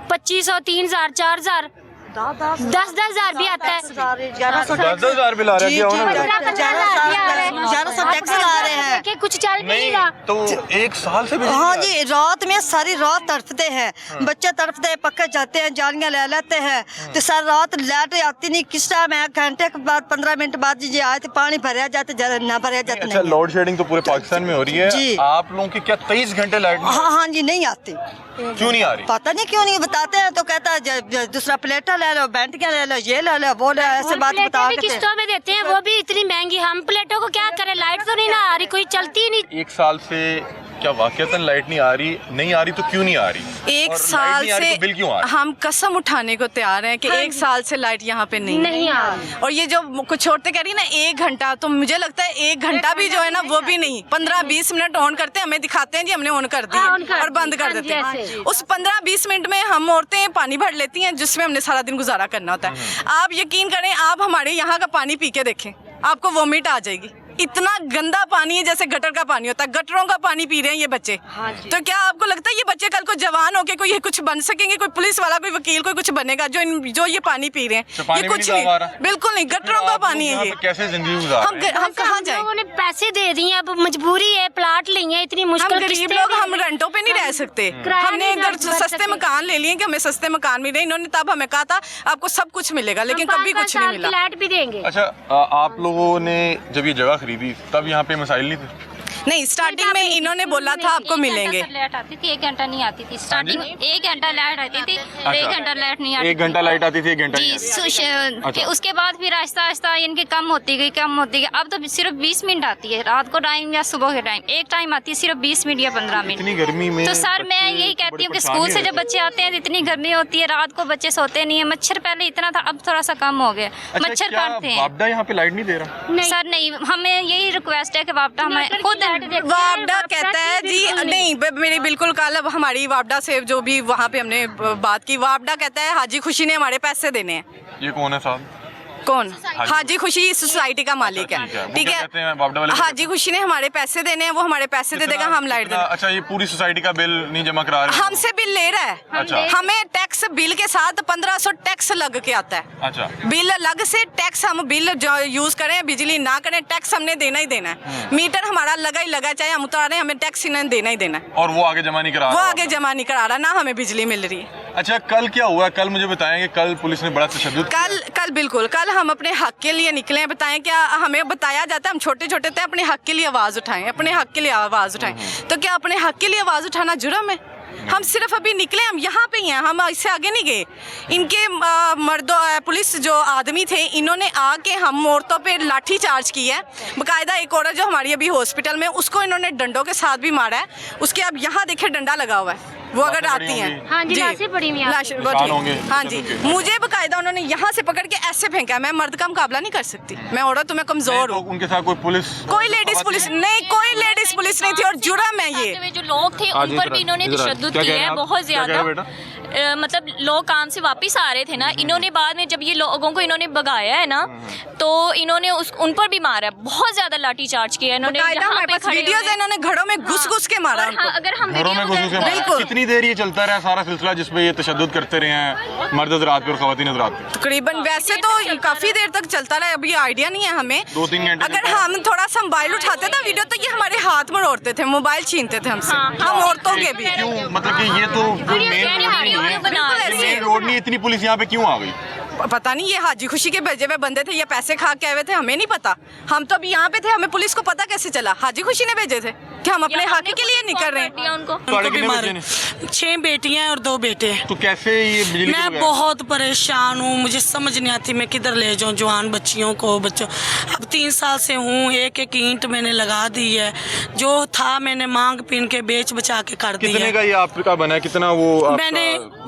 2500 3000 4000 10-10 हजार भी आता है। 10,000 बिल आ रहा है क्या? 1100 टैक्स ला रहे हैं कि कुछ चल भी नहीं रहा। तो एक साल से बिजली हाँ नहीं आ रही। जी, रात में सारी रात तड़पते हैं, बच्चे तड़पते हैं, पक्के जाते हैं, जालियां ले लेते हैं, तो सारी रात लाइट आती नहीं। किस टाइम है, घंटे के बाद 15 मिनट बाद जी आए तो पानी भरा जाते, न भरा जाते अच्छा, नहीं। लोड शेडिंग तो पूरे पाकिस्तान में हो रही है जी। आप लोगों की क्या 23 घंटे लाइट नहीं? हाँ हाँ जी, नहीं आती। क्यों नहीं आ रही? पता नहीं क्यों नहीं बताते हैं, तो कहता है दूसरा प्लेटा ले लो, बैंटियां ले लो, ये ले लो, वो ले लो, ऐसे बात बता भी किस्तों में देते हैं, वो भी इतनी महंगी। हम प्लेटों को क्या करें, लाइट तो नहीं ना आ रही, कोई चलती ही नहीं। एक साल से क्या वाकईतन लाइट नहीं आ रही तो क्यों नहीं आ रही? एक और साल लाइट नहीं आ रही से तो बिल क्यों आ रहा है? हम कसम उठाने को तैयार हैं कि एक साल से लाइट यहाँ पे नहीं आ रही। और ये जो कुछ औरतें कह रही है ना 1 घंटा, तो मुझे लगता है 1 घंटा भी जो है ना वो भी नहीं, 15-20 मिनट ऑन करते हैं, हमें दिखाते हैं जी हमने ऑन कर दी और बंद कर देते हैं। उस 15-20 मिनट में हम औरतें पानी भर लेती हैं, जिसमें हमने सारा दिन गुजारा करना होता है। आप यकीन करें, आप हमारे यहाँ का पानी पी के देखें, आपको वोमिट आ जाएगी। इतना गंदा पानी है जैसे गटर का पानी होता है, गटरों का पानी पी रहे हैं ये बच्चे। तो क्या आपको लगता है ये बच्चे कल को जवान होके कोई कुछ बन सकेंगे? कोई पुलिस वाला, कोई वकील, कोई कुछ बनेगा जो ये पानी पी रहे हैं? ये कुछ नहीं, बिल्कुल नहीं, गटरों का पानी है ये। कैसे जिंदगी गुजार रहे हैं? हम कहाँ जाए? लोगों ने पैसे दे दिए, अब मजबूरी है, प्लाट लिए हैं, इतनी मुश्किल। हम गरीब लोग, हम रेंटों पे नहीं रह सकते। हमने इधर सस्ते मकान ले लिए कि हमें सस्ते मकान मिले। इन्होंने तब हमें कहा था आपको सब कुछ मिलेगा, लेकिन कभी कुछ नहीं मिला। फ्लैट भी देंगे। अच्छा, आप लोगों ने जब ये जगह खरीदी तब यहाँ पे मसाइल नहीं थे? नहीं, स्टार्टिंग में इन्होंने बोला था आपको मिलेंगे। लाइट आती थी, 1 घंटा नहीं आती थी स्टार्टिंग में। 1 घंटा लाइट आती थी, 1 घंटा लाइट नहीं आती। 1 घंटा लाइट आती थी, 1 घंटा जी। अच्छा। उसके बाद फिर आहिस्ता आहिस्ता इनकी कम होती गई। अब तो सिर्फ 20 मिनट आती है, रात को टाइम या सुबह के टाइम। एक टाइम आती है सिर्फ 20 मिनट या 15 मिनट। इतनी गर्मी में तो सर मैं यही कहती हूँ कि स्कूल से जब बच्चे आते हैं इतनी गर्मी होती है, रात को बच्चे सोते नहीं है। मच्छर पहले इतना था, अब थोड़ा सा कम हो गया। मच्छर काटते हैं। वापडा यहाँ पे लाइट नहीं दे रहा? सर नहीं, हमें यही रिक्वेस्ट है कि वापडा हमें खुद वापडा कहता है जी नहीं, मेरी बिल्कुल कल हमारी वापडा से जो भी वहाँ पे हमने बात की, वापडा कहता है हाजी खुशी ने हमारे पैसे देने हैं। ये कौन है साहब? कौन? हाजी खुशी सोसाइटी का मालिक है, ठीक है। हाजी खुशी ने हमारे पैसे देने हैं, वो हमारे पैसे दे देगा, हम लाइट देंगे। अच्छा, ये पूरी सोसाइटी का बिल नहीं जमा करा रहे? हमसे बिल ले रहा है। अच्छा। हमें टैक्स बिल के साथ 1500 टैक्स लग के आता है। अच्छा। बिल अलग से टैक्स, हम बिल जो यूज करें, बिजली ना करें, टैक्स हमने देना ही देना है। मीटर हमारा लगा ही लगा, चाहे हम उतारे, हमें टैक्स इन्हें देना ही देना है। और वो आगे जमा नहीं करा रहा? वो आगे जमा नहीं करा रहा, ना हमें बिजली मिल रही है। अच्छा, कल क्या हुआ? कल मुझे बताएंगे, कल पुलिस ने बड़ा तशद्दुद। कल बिल्कुल, कल हम अपने हक के लिए निकले हैं। बताएं, क्या हमें बताया जाता है हम छोटे छोटे थे, अपने हक के लिए आवाज उठाएं, अपने हक के लिए आवाज उठाएं। तो क्या अपने हक के लिए आवाज उठाना जुर्म है? हम सिर्फ अभी निकले, हम यहाँ पे ही हैं, हम इससे आगे नहीं गए। इनके मर्दों, पुलिस जो आदमी थे, इन्होंने आके हम औरतों पे लाठी चार्ज की है। बाकायदा एक औरत जो हमारी अभी हॉस्पिटल में, उसको इन्होंने डंडों के साथ भी मारा है। उसके अब यहाँ देखिए डंडा लगा हुआ है, वो अगर आती हैं। हाँ जी, लाशें पड़ी हुई हैं। हाँ जी, मुझे बाकायदा उन्होंने यहाँ से पकड़ के ऐसे फेंका है। मैं मर्द का मुकाबला नहीं कर सकती, मैं औरत हूँ, मैं कमजोर हूँ। उनके साथ कोई पुलिस, कोई लेडीज पुलिस नहीं, कोई लेडीज पुलिस नहीं थी, और जुर्म है ये। जो लोग थे उन पर भी इन्होंने तशद्दुद किया है बहुत ज्यादा। मतलब लोग काम से वापस आ रहे थे ना, इन्होंने बाद में जब ये लोगों को इन्होंने भगाया है ना, तो इन्होंने उन पर भी मारा है, बहुत ज्यादा लाठी चार्ज किया इन्होंने। वीडियोस है, इन्होंने घरों में घुस के मारा उनको। अगर हम घरों में घुस के मारा। कितनी देर ये चलता रहा सारा सिलसिला जिसपे ये तशद्दुद करते रहे हैं मर्द हज़रात पे और ख़वातीन हज़रात पे? तकरीबन वैसे तो काफी देर तक चलता रहा, अभी आइडिया नहीं है हमें। 2-3 घंटे। अगर हम थोड़ा सा मोबाइल उठाते थे वीडियो, तो ये हमारे हाथ में उड़ते थे, मोबाइल छीनते थे हमसे। हम औरतों के भी। क्यों? मतलब कि ये तो मेन रोड नहीं, इतनी पुलिस यहाँ पे क्यों आ गई? पता नहीं, ये हाजी खुशी के भेजे हुए बंदे थे या पैसे खा के आए हुए थे, हमें नहीं पता। हम तो अभी यहाँ पे थे, हमें पुलिस को पता कैसे चला? हाजी खुशी ने भेजे थे कि हम अपने हक के लिए नहीं कर रहे हैं। उनको 6 बेटियां हैं और 2 बेटे हैं। तो कैसे ये बिजली? मैं बहुत परेशान हूँ, मुझे समझ नहीं आती मैं किधर ले जाऊँ जवान बच्चियों को। अब 3 साल से हूँ, एक ईंट मैंने लगा दी है, जो था मैंने मांग पीन के बेच बचा के कर दिया। कितने का ये आपका बना है? कितना वो मैंने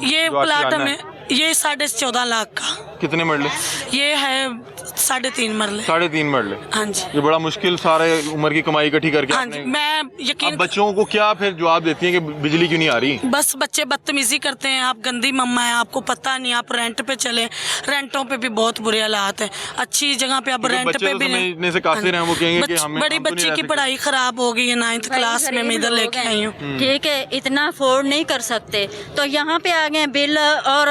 ये प्लाट में ये 14.5 लाख का कितने मरले? ये है 3.5 मरले। 3.5 मरले। हाँ जी। ये बड़ा मुश्किल सारे उम्र की कमाई इकट्ठी करके हाँ जी, मैं यकीन। अब बच्चों को क्या फिर जवाब देती हैं कि बिजली क्यों नहीं आ रही? बस बच्चे बदतमीजी करते हैं, आप गंदी मम्मा है, आपको पता नहीं, आप रेंट पे चले। रेंटों पे भी बहुत बुरे हालात हैं, अच्छी जगह पे आप रेंट पे भी नहीं से कासिर हैं, वो कहेंगे कि हमें बड़ी बच्ची की पढ़ाई खराब हो गई है, 9th क्लास में मैं इधर लेके आई हूँ। ठीक है, इतना अफोर्ड नहीं कर सकते तो यहाँ पे आ गए, बिल और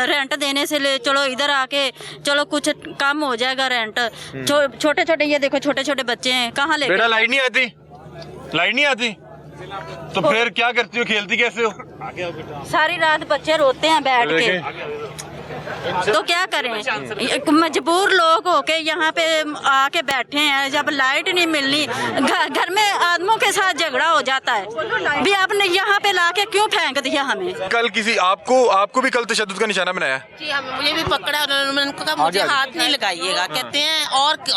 रेंट देने से ले चलो इधर आके चलो कुछ कम हो जाएगा रेंट। छोटे छोटे ये देखो छोटे छोटे बच्चे हैं, कहाँ ले? बेटा लाइट नहीं आती, लाइट नहीं आती तो फिर क्या करती हो, खेलती कैसे हो? सारी रात बच्चे रोते हैं बैठ के, तो क्या करें? मजबूर लोग होके यहाँ पे आके बैठे हैं। जब लाइट नहीं मिलनी, घर में आदमियों के साथ झगड़ा हो जाता है, भी आपने यहाँ पे लाके क्यों फेंक दिया हमें? कल किसी आपको भी कल तशद्दुद का निशाना बनाया? जी, मुझे भी पकड़ा उन्होंने, उनको कहा मुझे हाथ नहीं लगाइएगा, कहते हैं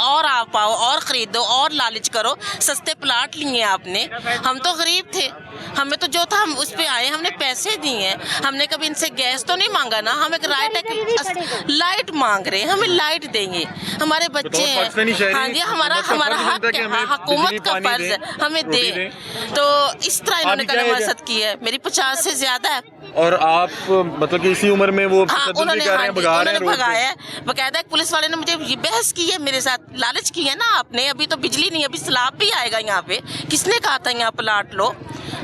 और आप आओ और खरीदो और लालच करो, सस्ते प्लाट लिए आपने, हम तो गरीब थे, हमें तो जो था हम उस पे आए, हमने पैसे दिए हैं, हमने कभी इनसे गैस तो नहीं मांगा ना, हम एक लाइट मांग रहे हैं, हमें लाइट देंगे, हमारे बच्चे हैं। हाँ जी, हमारा हक है, हुकूमत का फर्ज है हमें दे। तो इस तरह इन्होंने कलमासत की है, मेरी 50 से ज्यादा है। और आप मतलब कि इसी उम्र में वो उन्होंने भगाया है, बकायदा पुलिस वाले ने मुझे ये बहस की है मेरे साथ, लालच की है ना आपने, अभी तो बिजली नहीं, अभी सैलाब भी आएगा यहाँ पे, किसने कहा था यहाँ प्लाट लो?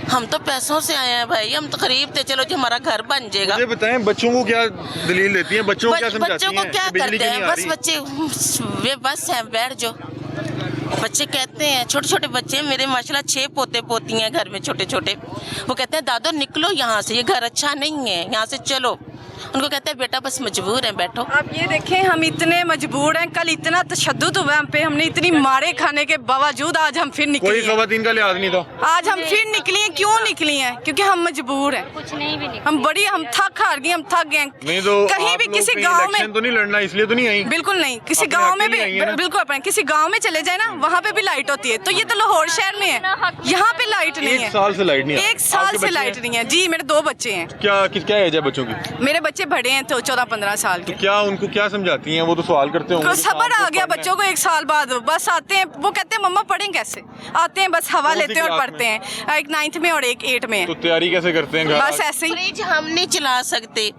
हम तो पैसों से आए हैं भाई, हम तो गरीब थे, चलो जी हमारा घर बन जाएगा। मुझे बताएं बच्चों को क्या दलील देती हैं, बच्चों को क्या समझाती हैं? बच्चों को क्या करते हैं, बस बच्चे वे बस है बैठ जो बच्चे कहते हैं, छोटे छोटे बच्चे मेरे माशाल्लाह 6 पोते पोती हैं घर में छोटे छोटे, वो कहते हैं दादो निकलो यहाँ से, ये घर अच्छा नहीं है, यहाँ से चलो। उनको कहते हैं बेटा बस मजबूर हैं, बैठो। अब ये देखें हम इतने मजबूर हैं, कल इतना तशद्दुद हुआ हम पे, हमने इतनी मारे खाने के बावजूद आज हम फिर निकली। कोई ख़वातीन का लिहाज नहीं था। आज हम फिर निकली हैं, क्यों निकली हैं? क्योंकि हम मजबूर हैं, कुछ नहीं भी हम थक हार गए, हम थक गए। कहीं भी किसी गाँव में तो नहीं लड़ना, इसलिए तो नहीं आई? बिल्कुल नहीं, किसी गाँव में भी बिल्कुल अपने किसी गाँव में चले जाए ना, वहाँ पे भी लाइट होती है, तो ये तो लाहौर शहर में है, यहाँ पे लाइट नहीं है। 1 साल से लाइट नहीं है? 1 साल से लाइट नहीं है जी, मेरे 2 बच्चे हैं। क्या एज है बच्चों की? मेरे बच्चे बड़े हैं तो 14-15 साल के। क्या उनको क्या समझाती हैं? वो तो सवाल करते होंगे। सबर आ गया बच्चों को 1 साल बाद, बस आते हैं, वो कहते हैं मम्मा पढ़ें कैसे, आते हैं बस हवा लेते हैं और पढ़ते हैं, एक 9th में और एक 8 में। तो तैयारी कैसे करते हैं? बस ऐसे ही। फ्रिज हम नहीं चला सकते,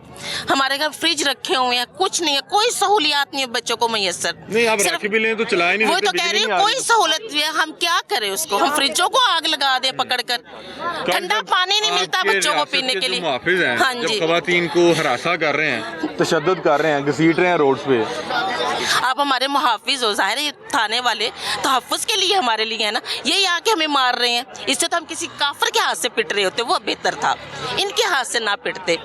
हमारे घर फ्रिज रखे हुए हैं, कुछ नहीं है, कोई सहूलियात नहीं है बच्चों को मैसर। नहीं आप रख भी लें तो चलाए नहीं। वो तो कह रही है कोई सहूलत है, हम क्या करें उसको? हम फ्रिजों को आग लगा दें पकड़कर, ठंडा पानी नहीं मिलता बच्चों को पीने के लिए। मुहाफिज हैं, हाँ जब जी, खवातीन को हरासा कर रहे हैं, तशद्दुद कर रहे हैं, घसीट रहे हैं रोड पे, आप हमारे मुहाफिज हो, जाहिर है थाने वाले तहफ़्फ़ुज़ के लिए हमारे लिए है ना, ये आके हमें मार रहे हैं, इससे तो हम किसी काफिर के हाथ से पिट रहे होते, वो बेहतर था, इनके हाथ से ना पिटते।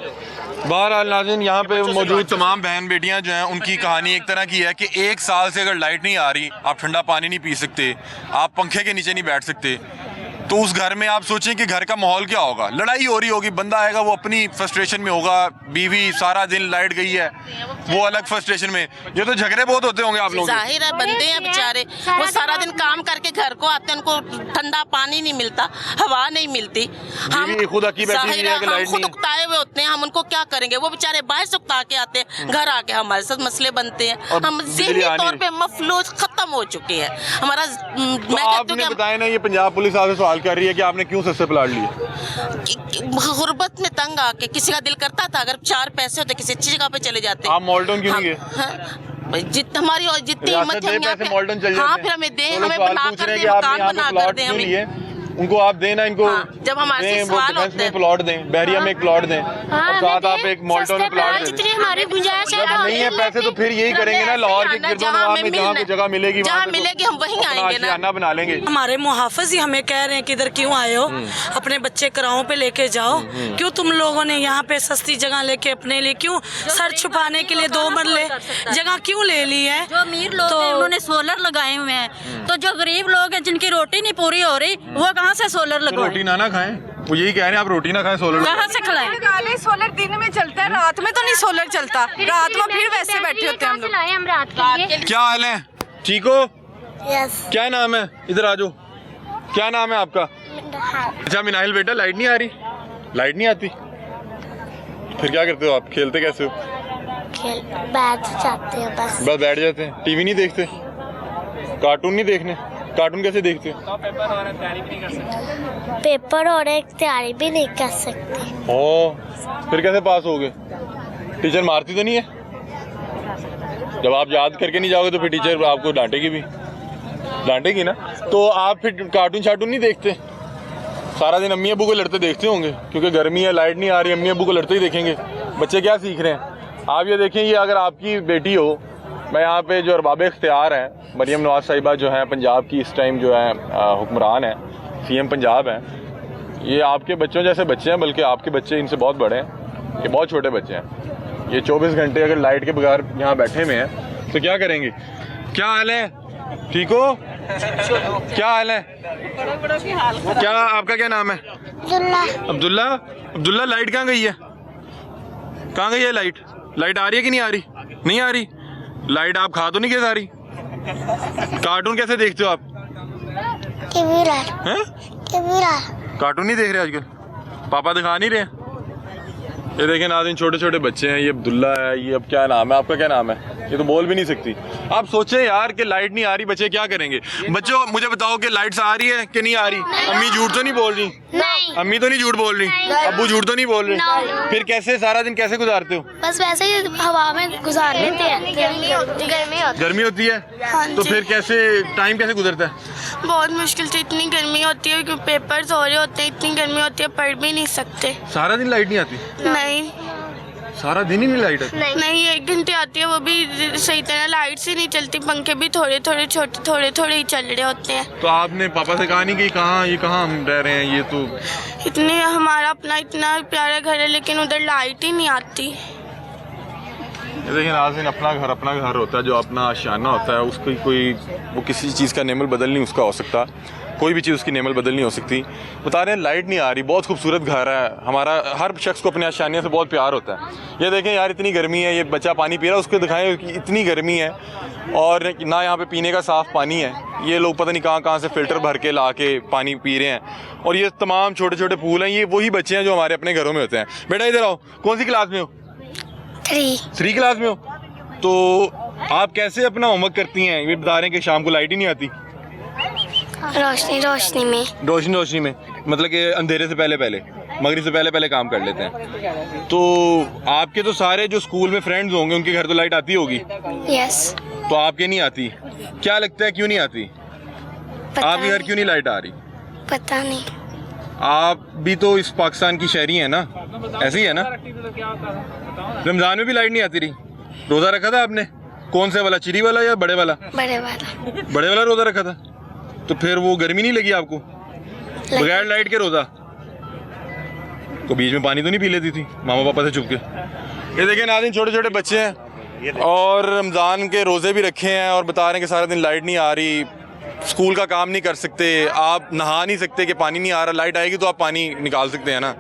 बहरहाल नाज़रीन, यहाँ पे मौजूद तमाम बहन बेटियाँ जो हैं उनकी कहानी एक तरह की है कि 1 साल से अगर लाइट नहीं आ रही, आप ठंडा पानी नहीं पी सकते, आप पंखे के नीचे नहीं बैठ सकते, तो उस घर में आप सोचें कि घर का माहौल क्या होगा। लड़ाई हो रही होगी, बंदा आएगा वो अपनी फ्रस्ट्रेशन में होगा, बीवी सारा दिन लाइट गई है वो अलग फ्रस्ट्रेशन में, ये तो झगड़े बहुत होते होंगे आप लोग। जाहिर है बंदे हैं बेचारे, वो सारा दिन काम करके घर को आते हैं, उनको ठंडा पानी नहीं मिलता, हवा नहीं मिलती, हम खुद जाहिर है हम खुद उकताए हुए होते हैं, हम उनको क्या करेंगे? वो बेचारे बाहर से उकता के आते हैं, घर आके हमारे साथ मसले बनते हैं, हम ज़हनी तौर पे मफलूज खत्म हो चुके हैं हमारा। आपने बताया ना, ये पंजाब पुलिस आपसे सवाल कर रही है कि आपने क्यों सस्ते प्लाट लिए? गुर्बत में तंग आके किसी का दिल करता था अगर 4 पैसे होते किसी अच्छी जगह पे चले जाते। आप मॉल्टन क्यों नहीं गए? हमारी और जितनी हिम्मत है हम यहाँ पे, मॉल्टन चल जाते। हाँ फिर हमें दे, हमें बना कर दे, मकान बना कर दे हमें, उनको आप देना, इनको जब हमारे से सवाल होते हैं प्लॉट दें, बहरिया में एक प्लॉट दें, और साथ आप एक मॉल्टन में प्लॉट दें। जितनी हमारी गुंजाइश है, जब नहीं है पैसे तो फिर यही करेंगे ना, लाहौर के गिरदोनवाब में जहाँ पे जगह मिलेगी जहाँ मिलेगी हम वहीं आएंगे ना, आना बना लेंगे। हमारे मुहाफिज ही हमें कह रहे हैं कि इधर क्यों आए हो, अपने बच्चे कराओं पे लेके जाओ, क्यों तुम लोगों ने यहाँ पे सस्ती जगह लेके अपने लिए क्यों सर छुपाने के लिए 2 मरले जगह क्यों ले ली है? जो अमीर लोग हैं उन्होंने सोलर लगाए हुए हैं, तो जो गरीब लोग हैं जिनकी रोटी नहीं पूरी हो रही, वो कहाँ से सोलर लगाए? रोटी ना खाएं, वो यही कह रहे हैं आप रोटी ना खाएं, सोलर कहाँ से खिलाएं? सोलर दिन में चलता है, रात में तो नहीं सोलर चलता, रात में फिर वैसे बैठे होते हैं हम लोग। क्या हाल है? ठीक हो? क्या नाम है? इधर आ जाओ, क्या नाम है आपका? अच्छा मिनाहिल बेटा, लाइट नहीं आ रही? लाइट नहीं आती, फिर क्या करते हो आप? खेलते कैसे हो? खेल बैठ जाते हैं बस बैठ जाते हैं। टीवी नहीं देखते, कार्टून नहीं देखने? कार्टून कैसे देखते? पेपर और एक तैयारी भी नहीं कर सकते। फिर कैसे पास होगे? टीचर मारती तो नहीं है? जब आप याद करके नहीं जाओगे तो फिर टीचर आपको डांटेगी भी, डांटेगी ना। तो आप फिर कार्टून शार्टून नहीं देखते? सारा दिन अम्मी अब्बू को लड़ते देखते होंगे, क्योंकि गर्मी है, लाइट नहीं आ रही, अम्मी अब्बू को लड़ते ही देखेंगे। बच्चे क्या सीख रहे हैं? आप ये देखें, ये अगर आपकी बेटी हो, मैं यहाँ पे जो अरबाब इख्तियार हैं, मरियम नवाज साहिबा जो हैं पंजाब की इस टाइम जो है हुक्मरान हैं, CM पंजाब हैं, ये आपके बच्चों जैसे बच्चे हैं, बल्कि आपके बच्चे इनसे बहुत बड़े हैं, ये बहुत छोटे बच्चे हैं। ये 24 घंटे अगर लाइट के बगैर यहाँ बैठे हुए हैं तो क्या करेंगे? क्या हाल है? ठीक हो? क्या हाल है? क्या आपका क्या नाम है? अब्दुल्ला। अब्दुल्ला, लाइट कहाँ गई है? कहाँ गई है लाइट? लाइट आ रही है कि नहीं आ रही? नहीं आ रही। लाइट आप खा तो नहीं गए सारी? कार्टून कैसे देखते हो आप? कार्टून नहीं देख रहे आजकल? पापा दिखा नहीं रहे? ये देखें नाज़रीन, छोटे छोटे बच्चे हैं। ये अब्दुल्ला है, ये अब क्या नाम है आपका? क्या नाम है? ये तो बोल भी नहीं सकती। आप सोचें यार कि लाइट नहीं आ रही, बच्चे क्या करेंगे? बच्चों मुझे बताओ कि लाइट्स आ रही है कि नहीं आ रही? अम्मी झूठ तो नहीं बोल रही? नहीं। अम्मी तो नहीं झूठ बोल रही? अब्बू झूठ तो नहीं बोल रहे? फिर कैसे सारा दिन कैसे गुजारते हो? बस वैसे ही हवा में गुजार लेते हैं। गर्मी होती है तो फिर कैसे टाइम कैसे गुजरता है? बहुत मुश्किल से, इतनी गर्मी होती है कि पेपर्स हो रहे होते हैं, इतनी गर्मी होती है पढ़ भी नहीं सकते। सारा दिन लाइट नहीं आती? नहीं, सारा दिन ही नहीं लाइट है? नहीं 1 घंटे आती है, वो भी सही तरह लाइट से नहीं चलती, पंखे भी थोड़े थोड़े छोटे थोड़े ही चल रहे होते हैं। तो आपने पापा से कहा नहीं कि कहाँ हम रह रहे हैं? ये तो इतने हमारा अपना इतना प्यारा घर है, लेकिन उधर लाइट ही नहीं आती। लेकिन नाज़रीन, अपना घर होता है, जो अपना आशियाना होता है, उसकी कोई वो किसी चीज़ का नेमल बदल नहीं उसका हो सकता, कोई भी चीज़ उसकी नेमल बदल नहीं हो सकती। बता रहे हैं लाइट नहीं आ रही, बहुत खूबसूरत घर है हमारा, हर शख्स को अपने आशियाने से बहुत प्यार होता है। ये देखें यार, इतनी गर्मी है, ये बच्चा पानी पी रहा है, उसको दिखाएं कि इतनी गर्मी है और ना यहाँ पे पीने का साफ़ पानी है। ये लोग पता नहीं कहाँ से फ़िल्टर भर के ला के पानी पी रहे हैं। और ये तमाम छोटे छोटे फूल हैं, ये वही बच्चे हैं जो हमारे अपने घरों में होते हैं। बेटा इधर आओ, कौन सी क्लास में हो? 3 क्लास में हो। तो आप कैसे अपना होमवर्क करती हैं? ये बता रहे हैं कि शाम को लाइट ही नहीं आती। रोशनी में मतलब कि अंधेरे से पहले मगरिब से पहले काम कर लेते हैं। तो आपके तो सारे जो स्कूल में फ्रेंड्स होंगे, उनके घर तो लाइट आती होगी? यस। तो आपके नहीं आती? क्या लगता है क्यों नहीं आती? आपके घर क्यों नहीं लाइट आ रही? पता नहीं। आप भी तो इस पाकिस्तान की शहरी हैं ना, ऐसे ही है ना? रमजान में भी लाइट नहीं आती रही? रोज़ा रखा था आपने? कौन से वाला, चिरी वाला या बड़े वाला? बड़े वाला रोज़ा रखा था। तो फिर वो गर्मी नहीं लगी आपको? बगैर लाइट के रोज़ा? तो बीच में पानी तो नहीं पी लेती थी मामा पापा से छुप के? ये देखें नाज़रीन, छोटे छोटे बच्चे हैं और रमज़ान के रोज़े भी रखे हैं और बता रहे हैं कि सारा दिन लाइट नहीं आ रही, स्कूल का काम नहीं कर सकते, आप नहा नहीं सकते कि पानी नहीं आ रहा, लाइट आएगी तो आप पानी निकाल सकते हैं ना।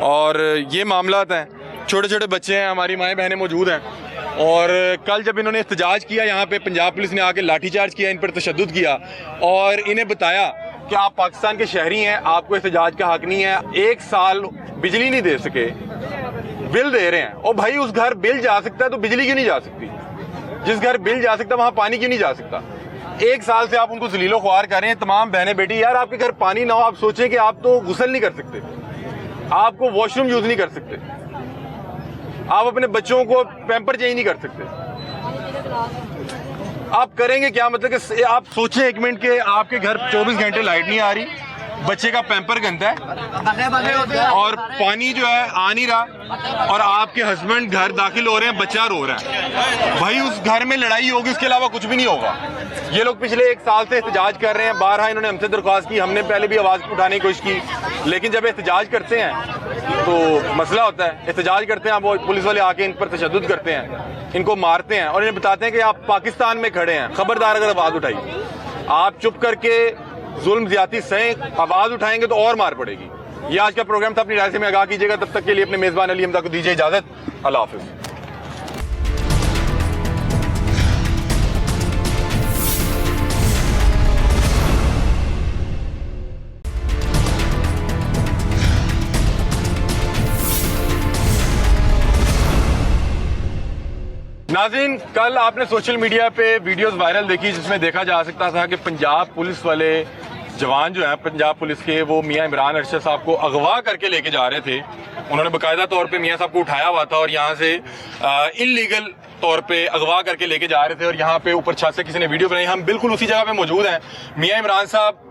और ये मामलात हैं, छोटे छोटे बच्चे हैं, हमारी माएँ बहनें मौजूद हैं। और कल जब इन्होंने एहतजाज किया यहाँ पे, पंजाब पुलिस ने आके लाठीचार्ज किया, इन पर तशद्दुद किया और इन्हें बताया कि आप पाकिस्तान के शहरी हैं, आपको एहतजाज का हक नहीं है। 1 साल बिजली नहीं दे सके, बिल दे रहे हैं। और भाई उस घर बिल जा सकता है तो बिजली क्यों नहीं जा सकती? जिस घर बिल जा सकता है वहाँ पानी क्यों नहीं जा सकता? 1 साल से आप उनको जलीलो ख्वार कर रहे हैं। तमाम बहनें बेटी, यार आपके घर पानी ना हो, आप सोचें कि आप तो गुसल नहीं कर सकते, आपको वॉशरूम यूज नहीं कर सकते, आप अपने बच्चों को पैम्पर चेंज नहीं कर सकते, आप करेंगे क्या? मतलब कि आप सोचें 1 मिनट के आपके घर 24 घंटे लाइट नहीं आ रही, बच्चे का पैम्पर गंदा है और पानी जो है आ नहीं रहा और आपके हस्बैंड घर दाखिल हो रहे हैं, बच्चा रो रहा है। भाई उस घर में लड़ाई होगी, उसके अलावा कुछ भी नहीं होगा। ये लोग पिछले 1 साल से एहतजाज कर रहे हैं, 12 इन्होंने हमसे दरख्वास्त की, हमने पहले भी आवाज़ उठाने की कोशिश की, लेकिन जब एहतजाज करते हैं तो मसला होता है। एहतजाज करते हैं, वो पुलिस वाले आके इन पर तशद्दुद करते हैं, इनको मारते हैं और इन्हें बताते हैं कि आप पाकिस्तान में खड़े हैं, खबरदार अगर आवाज़ उठाई। आप चुप करके जुल्म ज्यादती सहें, आवाज़ उठाएंगे तो और मार पड़ेगी। ये आज का प्रोग्राम था, अपनी राय से में आगाह कीजिएगा। तब तक के लिए अपने मेज़बान अली हमजा को दीजिए इजाज़त। अल्लाह हाफ़िज़। नाज़रीन, कल आपने सोशल मीडिया पे वीडियोस वायरल देखी जिसमें देखा जा सकता था कि पंजाब पुलिस वाले जवान जो हैं पंजाब पुलिस के, वो मियां इमरान अरशद साहब को अगवा करके लेके जा रहे थे। उन्होंने बाकायदा तौर पे मियां साहब को उठाया हुआ था और यहाँ से इल्लीगल तौर पे अगवा करके लेके जा रहे थे और यहाँ पे ऊपर छत से किसी ने वीडियो बनाई। हम बिल्कुल उसी जगह पे मौजूद हैं। मियां इमरान साहब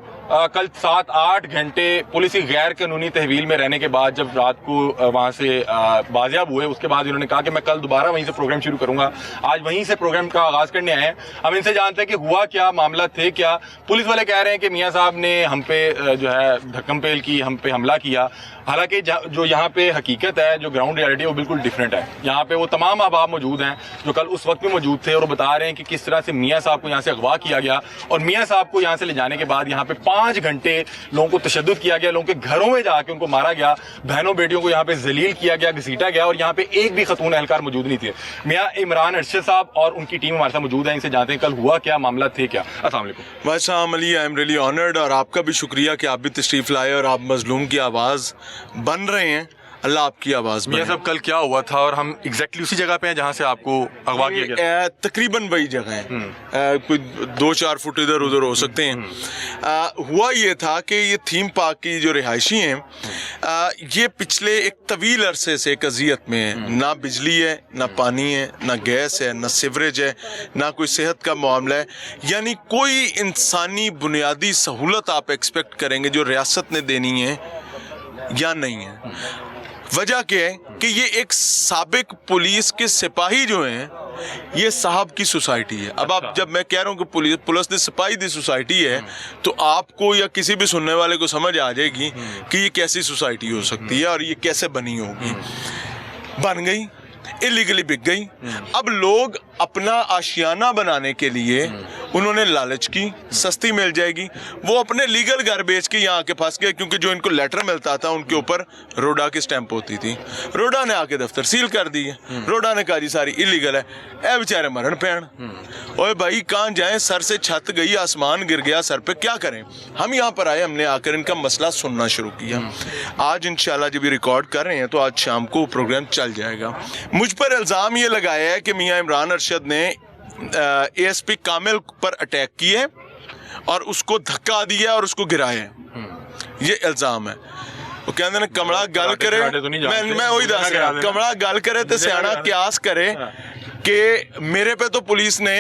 कल 7-8 घंटे पुलिस की गैर कानूनी तहवील में रहने के बाद जब रात को वहाँ से बाजियाब हुए, उसके बाद इन्होंने कहा कि मैं कल दोबारा वहीं से प्रोग्राम शुरू करूंगा। आज वहीं से प्रोग्राम का आगाज करने आए हैं। हम इनसे जानते हैं कि हुआ क्या, मामला थे क्या। पुलिस वाले कह रहे हैं कि मियां साहब ने हम पे जो है धक्कम पेल की, हम पे हमला किया। हालांकि जो यहाँ पे हकीकत है, जो ग्राउंड रियलिटी है, वो बिल्कुल डिफरेंट है। यहाँ पे वो तमाम अहबाब मौजूद हैं जो कल उस वक्त में मौजूद थे और बता रहे हैं कि किस तरह से मियां साहब को यहाँ से अगवा किया गया और मियां साहब को यहाँ से ले जाने के बाद यहाँ पे 5 घंटे लोगों को तशद्दुद किया गया, लोगों के घरों में जाके उनको मारा गया, बहनों बेटियों को यहाँ पे जलील किया गया, घसीटा गया और यहाँ पे एक भी खतून एहलकार मौजूद नहीं थे। मियां इमरान अरशद साहब और उनकी टीम हमारे साथ मौजूद है, इनसे जानते हैं कल हुआ क्या, मामला थे क्या। अस्सलाम वालेकुम। वालेकुम Ali, I am really honoured और आपका भी शुक्रिया कि आप भी तशरीफ लाए और आप मजलूम की आवाज़ बन रहे हैं। अल्लाह आपकी आवाज़ मियां साहब कल क्या हुआ था और हम एग्जैक्टली उसी जगह पे हैं जहाँ से आपको अगवा किया गया? तकरीबन वही जगह है, कोई 2-4 फुट इधर उधर हो सकते हैं। हुआ ये था कि ये थीम पार्क की जो रिहायशी हैं, ये पिछले एक तवील अरसे से एक अजियत में है। ना बिजली है, ना पानी है, ना गैस है, ना सीवरेज है, ना कोई सेहत का मामला है। यानी कोई इंसानी बुनियादी सहूलत आप एक्सपेक्ट करेंगे जो रियासत ने देनी है या नहीं है। वजह क्या है कि ये एक साबिक पुलिस के सिपाही जो हैं, ये साहब की सोसाइटी है। अब आप जब मैं कह रहा हूँ कि पुलिस ने सिपाही दी सोसाइटी है, तो आपको या किसी भी सुनने वाले को समझ आ जाएगी कि ये कैसी सोसाइटी हो सकती है और ये कैसे बनी होगी। बन गई, इलीगली बिक गई। अब लोग अपना आशियाना बनाने के लिए उन्होंने लालच की, सस्ती मिल जाएगी, वो अपने लीगल घर बेच के यहाँ आके फंस गए, क्योंकि जो इनको लेटर मिलता था उनके ऊपर रोडा की स्टैंप होती थी। रोडा ने आके दफ्तर सील कर दिए। रोडा ने कहा जी सारी इलीगल है। ए बेचारे मरण पैण, ओए भाई कहाँ जाएं, सर से छत गई, आसमान गिर गया सर पे, क्या करें। हम यहाँ पर आए, हमने आकर इनका मसला सुनना शुरू किया। आज इंशाल्लाह जब ये रिकॉर्ड कर रहे हैं तो आज शाम को प्रोग्राम चल जाएगा। मुझ पर इल्ज़ाम ये लगाया है कि मियां इमरान अरशद ने एएसपी कामिल पर अटैक किए और उसको धक्का दिया और उसको गिराया, ये इल्ज़ाम है। वो कहते हैं कमला गल करे, मैं वही दस रहा, कमला गल करे तो सियाना क्यास करे कि मेरे पे तो पुलिस ने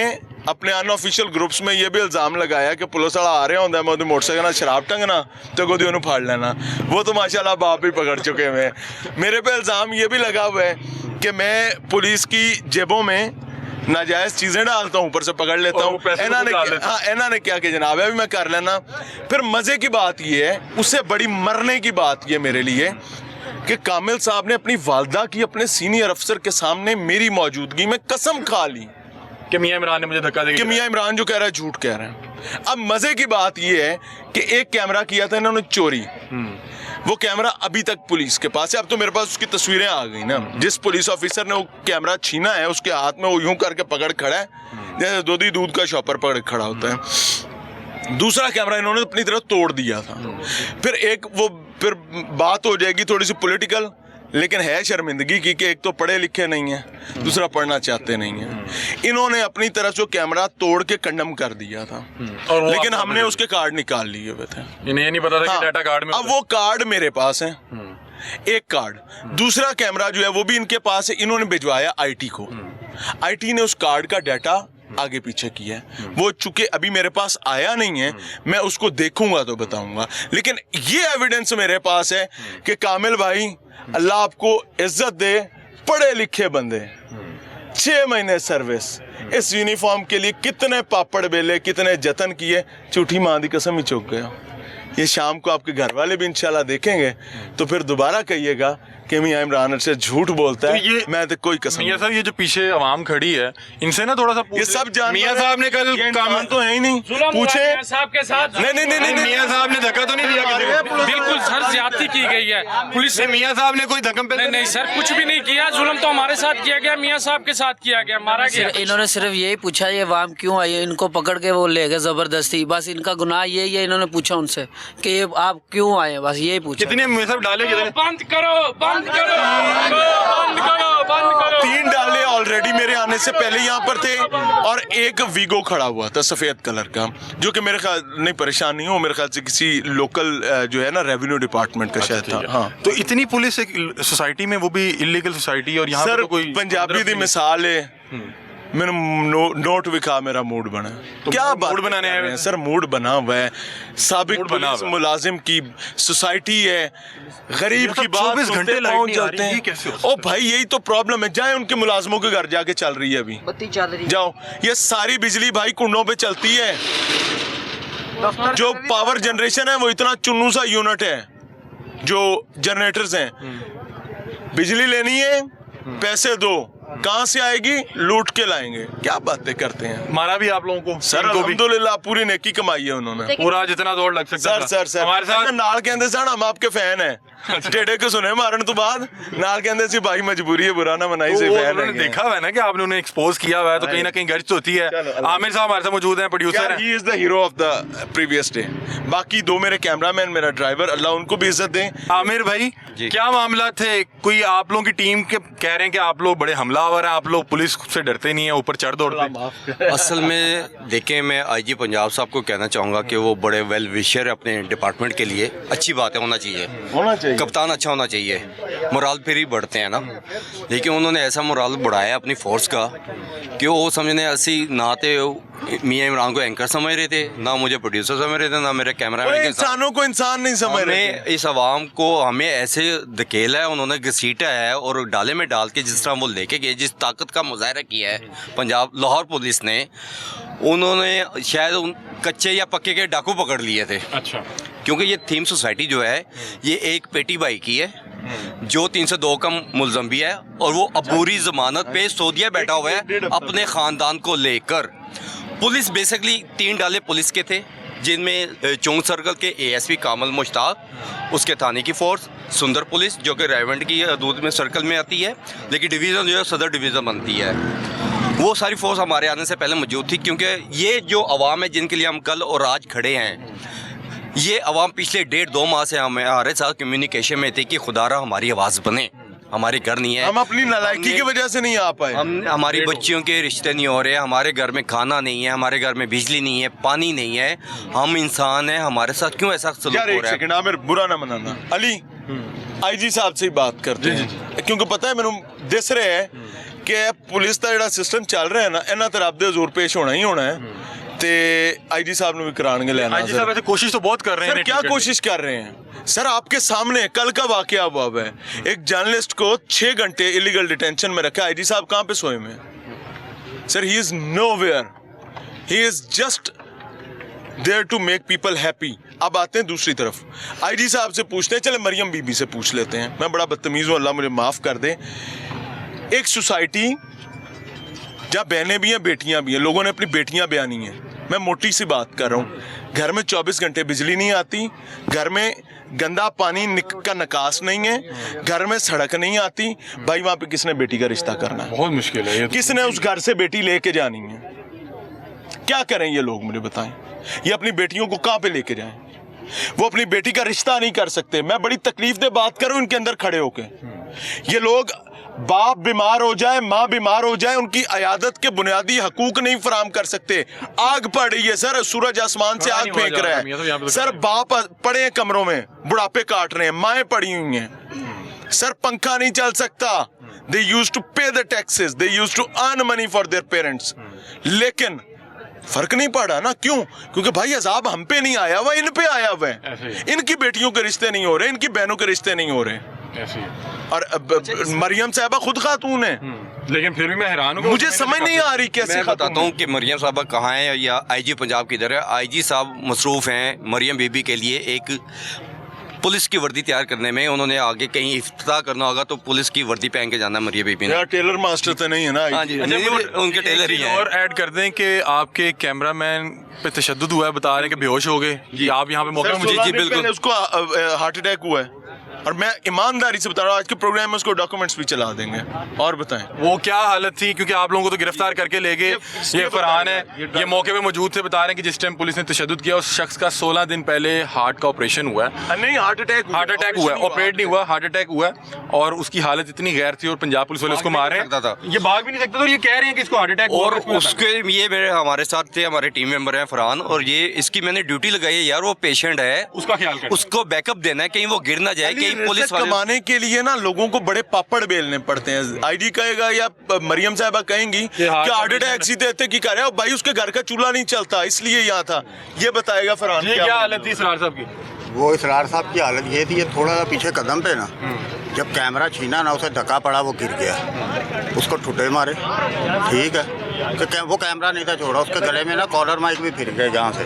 अपने अनऑफिशियल ग्रुप्स में ये भी इल्ज़ाम लगाया कि पुलिस वाला आ रहा होंगे, मैं उन्हें मोटरसाइकिल शराब टंगना तो गोदी उन्हें फाड़ लेना। वो तो माशाल्लाह बाप भी पकड़ चुके हैं। मेरे पे इल्ज़ाम ये भी लगा हुआ है कि मैं पुलिस की जेबों में नाजायज़ चीज़ें डालता हूँ, ऊपर से पकड़ लेता हूँ। इन्होंने क्या कि जनाब अभी मैं कर लेना। फिर मज़े की बात ये है, उससे बड़ी मरने की बात ये मेरे लिए कि कामिल साहब ने अपनी वालदा की अपने सीनियर अफसर के सामने मेरी मौजूदगी में कसम खा ली कि मियां इमरान ने मुझे धक्का दिया, कि मियां इमरान जो कह रहा है झूठ कह रहा है। अब मज़े की बात ये है कि एक कैमरा किया था इन्होंने चोरी, वो कैमरा अभी तक पुलिस के पास है। अब तो मेरे पास उसकी तस्वीरें आ गई ना। जिस पुलिस ऑफिसर ने वो कैमरा छीना है उसके हाथ में वो यूं करके पकड़ खड़ा है जैसे दूध का शॉपर पकड़ खड़ा होता है। दूसरा कैमरा इन्होंने अपनी तरफ तोड़ दिया था। फिर बात हो जाएगी थोड़ी सी पॉलिटिकल, लेकिन है शर्मिंदगी की कि एक तो पढ़े लिखे नहीं है, दूसरा पढ़ना चाहते नहीं है। इन्होंने अपनी तरफ से कैमरा तोड़ के कंडम कर दिया था, लेकिन हमने उसके कार्ड निकाल लिए हुए थे। इन्हें नहीं पता था कि डाटा कार्ड में। अब वो कार्ड मेरे पास है, एक कार्ड। दूसरा कैमरा जो है वो भी इनके पास है, इन्होंने भिजवाया आईटी को। आईटी ने उस कार्ड का डाटा आगे पीछे किया है। वो चूंकि अभी मेरे पास आया नहीं है, मैं उसको देखूंगा तो बताऊंगा। लेकिन ये एविडेंस मेरे पास है कि कामिल भाई अल्लाह आपको इज्जत दे, पढ़े लिखे बंदे, 6 महीने सर्विस, इस यूनिफॉर्म के लिए कितने पापड़ बेले, कितने जतन किए, झूठी मां दी कसम ही चुक गया। ये शाम को आपके घर वाले भी इंशाल्लाह देखेंगे तो फिर दोबारा कहिएगा कि मियां इमरान अरशद झूठ बोलता है। तो मैं तो कोई कसम। मियां साहब ये जो पीछे आवाम खड़ी है इनसे ना थोड़ा सा ये सब जान, मियां साहब ने कल काम तो है ही नहीं, पूछे साहब के साथ। नहीं मियां साहब ने धक्का तो नहीं दिया? बिल्कुल सर, ज्यादती की गई है पुलिस से। मियां साहब ने कोई धक्कम पे नहीं सर, कुछ भी नहीं किया। जुल्म तो हमारे साथ किया गया, मियां साहब के साथ किया गया, मारा गया। इन्होंने सिर्फ यही पूछा ये वाम क्यों आई है, इनको पकड़ के वो ले गए जबरदस्ती। बस इनका गुनाह यही है, इन्होंने पूछा उनसे कि ये आप क्यों आए, बस यही पूछा। कितने मियां साहब डाले? बंद करो, 3 डाले ऑलरेडी मेरे आने से पहले यहाँ पर थे और एक वीगो खड़ा हुआ था सफेद कलर का, जो कि मेरे ख्याल नहीं परेशान नहीं हो, मेरे ख्याल से किसी लोकल जो है ना रेवेन्यू डिपार्टमेंट का शायद था। हाँ, तो इतनी पुलिस एक सोसाइटी में, वो भी इलीगल सोसाइटी, और यहाँ सर तो कोई पंजाबी दी मिसाल है। मैंने नोट विखा, मेरा मूड बना। तो क्या मूड बनाने आए हैं सर? मूड बना हुआ है, साबिक पुलिस मुलाजिम की सोसाइटी है, गरीब की बात 24 घंटे पहुंच लाइट जाते हैं। ओ भाई यही तो प्रॉब्लम है। जाए उनके मुलाजिमों के घर जाके चल रही है अभी, बत्ती चल रही है। जाओ, ये सारी बिजली भाई कुंडों पे चलती है। जो पावर जनरेशन है वो इतना चुन्नू सा यूनिट है, जो जनरेटर्स हैं। बिजली लेनी है, पैसे दो, कहाँ से आएगी? लूट के लाएंगे। क्या बातें करते हैं। मारा भी आप लोगों को? सर अल्हम्दुलिल्लाह पूरी नेकी कमाई है उन्होंने, पूरा जितना दौड़ लग सकता था। सर हमारे साथ नाल कहते सर हम आपके फैन है। टेढ़े को सुने मारन तो बाद नाल कहते सी भाई मजबूरी है, बुरा ना मनाई से फैन है। देखा हुआ है ना कि आपने उन्हें एक्सपोज किया हुआ है, तो कहीं ना कहीं गर्ज होती है। आमिर साहब हमारे साथ मौजूद हैं, प्रोड्यूसर हैं। He is the hero of the previous day. बाकी 2 मेरे कैमरामैन, मेरा ड्राइवर, अल्लाह उनको भी इज्जत दें। आमिर भाई क्या मामला थे? कोई आप लोगों की टीम के कह रहे हैं कि आप लोग बड़े हमलावर हैं, आप लोग पुलिस से डरते नहीं है, ऊपर चढ़ दौड़ते। असल में देखें, मैं आईजी पंजाब साहब को कहना चाहूँगा कि वो बड़े वेल विशर अपने डिपार्टमेंट के लिए। अच्छी बात है, होना चाहिए, कप्तान अच्छा होना चाहिए, मोराल फिर ही बढ़ते हैं ना। लेकिन उन्होंने ऐसा मोराल बढ़ाया अपनी फोर्स का कि वो समझने असी ना तो मियाँ इमरान को एंकर समझ रहे थे, ना मुझे प्रोड्यूसर समझ रहे थे, ना मेरे कैमरामैन के। इंसानों को इंसान नहीं समझ रहे। इस आवाम को हमें ऐसे धकेला है, उन्होंने घसीटा है और डाले में डाल के जिस तरह वो लेके गए, जिस ताकत का मुजाहरा किया है पंजाब लाहौर पुलिस ने, उन्होंने शायद कच्चे या पक्के के डाकू पकड़ लिए थे। अच्छा, क्योंकि ये थीम सोसाइटी जो है ये एक पेटी बाई की है, जो 302 का मुलजम भी है, और वो अबूरी जमानत पे सऊदीया बैठा हुआ है अपने ख़ानदान को लेकर। पुलिस बेसिकली 3 डाले पुलिस के थे, जिनमें चौंक सर्कल के ASP कामल मुश्ताक, उसके थाने की फोर्स, सुंदर पुलिस जो कि रायवंड की हदूद में सर्कल में आती है, लेकिन डिवीज़न जो है सदर डिवीज़न बनती है। वो सारी फोर्स हमारे आने से पहले मौजूद थी, क्योंकि ये जो अवाम है जिनके लिए हम कल और आज खड़े हैं, ये अवाम पिछले 1.5-2 माह से हमारे साथ कम्युनिकेशन में थे कि खुदारा हमारी आवाज़ बने। हमारे घर नहीं है, हम अपनी नालायकी की वजह से नहीं आ पाए। हमारी बच्चियों के रिश्ते नहीं हो रहे, हमारे घर में खाना नहीं है, हमारे घर में बिजली नहीं है, पानी नहीं है। हम इंसान हैं, हमारे साथ क्यों ऐसा सलूक हो रहा है? आमिर बुरा ना मनाना, अली IG साहब से ही बात करते हैं, क्योंकि पता है मैंने दस रहे हैं कि पुलिस का जो सिस्टम चल रहा है ना, इन्होंने तो रब दे हजूर पेश होना ही होना है। ते IG साहब ने भी कराने लेना। IG साहब ऐसे कोशिश तो बहुत कर रहे हैं। क्या कोशिश कर रहे हैं सर? आपके सामने कल का वाकया हुआ है, एक जर्नलिस्ट को 6 घंटे इलीगल डिटेंशन में रखा। IG साहब कहाँ पे सोए में? Sir he is nowhere, he is just there to make people happy. अब आते हैं दूसरी तरफ, IG साहब से पूछते हैं, चले मरियम बीबी से पूछ लेते हैं। मैं बड़ा बदतमीज हूँ, अल्लाह मुझे माफ कर दे। एक सोसाइटी जहाँ बहनें भी हैं, बेटियां भी हैं, लोगों ने अपनी बेटियां ब्यानी हैं। मैं मोटी सी बात कर रहा हूँ। घर में 24 घंटे बिजली नहीं आती, घर में गंदा पानी का निकास नहीं है, घर में सड़क नहीं आती। भाई वहाँ पे किसने बेटी का रिश्ता करना है? बहुत मुश्किल है। किसने उस घर से बेटी लेके जानी है? क्या करें ये लोग, मुझे बताएं। ये अपनी बेटियों को कहाँ पे लेके जाएं? वो अपनी बेटी का रिश्ता नहीं कर सकते। मैं बड़ी तकलीफ दे बात करूं इनके अंदर खड़े होके। ये लोग बाप बीमार हो जाए, माँ बीमार हो जाए, उनकी अयादत के बुनियादी हकूक नहीं फराम कर सकते। आग पड़ रही है सर, सूरज आसमान से आग फेंक रहा है सर। बाप पड़े हैं कमरों में, बुढ़ापे काट रहे हैं, माएँ पड़ी हुई हैं सर। पंखा नहीं चल सकता। They used to pay the taxes, they used to earn money for their parents, लेकिन फर्क नहीं पड़ा ना। क्यों? क्योंकि भाई अजाब हम पे नहीं आया हुआ, इन पे आया हुआ है। इनकी बेटियों के रिश्ते नहीं हो रहे, इनकी बहनों के रिश्ते नहीं हो रहे। और मरियम साहबा खुद खातून है, लेकिन फिर भी मैं हैरान हूँ, मुझे समझ नहीं आ रही कैसे। मैं बताता हूँ कि मरियम साहबा कहाँ है या IG पंजाब किधर है। IG साहब मसरूफ़ हैं मरियम बीबी के लिए एक पुलिस की वर्दी तैयार करने में। उन्होंने आगे कहीं इफ्तिताह करना होगा तो पुलिस की वर्दी पहन के जाना मरियम बीबी ने। टेलर मास्टर तो नहीं है ना? हाँ जी, उनके टेलर ही हैं। और ऐड कर दें कि आपके कैमरामैन पे तशद्दुद हुआ है, बता रहे हैं कि बेहोश हो गए जी। आप यहाँ पे मौके जी बिल्कुल, उसको हार्ट अटैक हुआ है। और मैं ईमानदारी से बता रहा हूँ, आज के प्रोग्राम में उसको डॉक्यूमेंट्स भी चला देंगे। और बताएं वो क्या हालत थी, क्योंकि आप लोगों को तो गिरफ्तार करके ले गए। ये फरहान है, ये मौके पे मौजूद थे, बता रहे हैं कि जिस टाइम पुलिस ने तशद्दुद किया उस शख्स का 16 दिन पहले हार्ट का ऑपरेशन हुआ है। नहीं, हार्ट अटैक हुआ है, ऑपरेट नहीं हुआ, हार्ट अटैक हुआ है। और उसकी हालत इतनी गैर थी और पंजाब पुलिस वाले उसको मार रहे हैं, ये भाग भी नहीं सकता था और ये कह रहे हैं कि इसको हार्ट अटैक हुआ। और उसके ये मेरे हमारे साथ थे, हमारे टीम मेंबर हैं फरहान, और ये इसकी मैंने ड्यूटी लगाई है यार, वो पेशेंट है, उसका ख्याल करें, उसको बैकअप देना है, कहीं वो गिर ना जाए, कहीं पुलिस वाले कमाने के लिए ना लोगों को बड़े पापड़ बेलने पड़ते हैं। आईजी कहेगा या मरियम साहबा कहेंगी कि हार्ट अटैक सीधे की कर रहा है भाई, उसके घर का चूल्हा नहीं चलता इसलिए यहाँ था। ये बताएगा फरहान क्या हालत थी इसरार साहब की? वो इसरार साहब की हालत ये थी, ये थोड़ा सा पीछे कदम पे ना जब कैमरा छीना ना, उसे धक्का पड़ा, वो गिर गया, उसको ठुड्डे मारे, ठीक है, तो वो कैमरा नहीं था छोड़ा, उसके गले में ना कॉलर माइक भी फिर गए जहाँ से,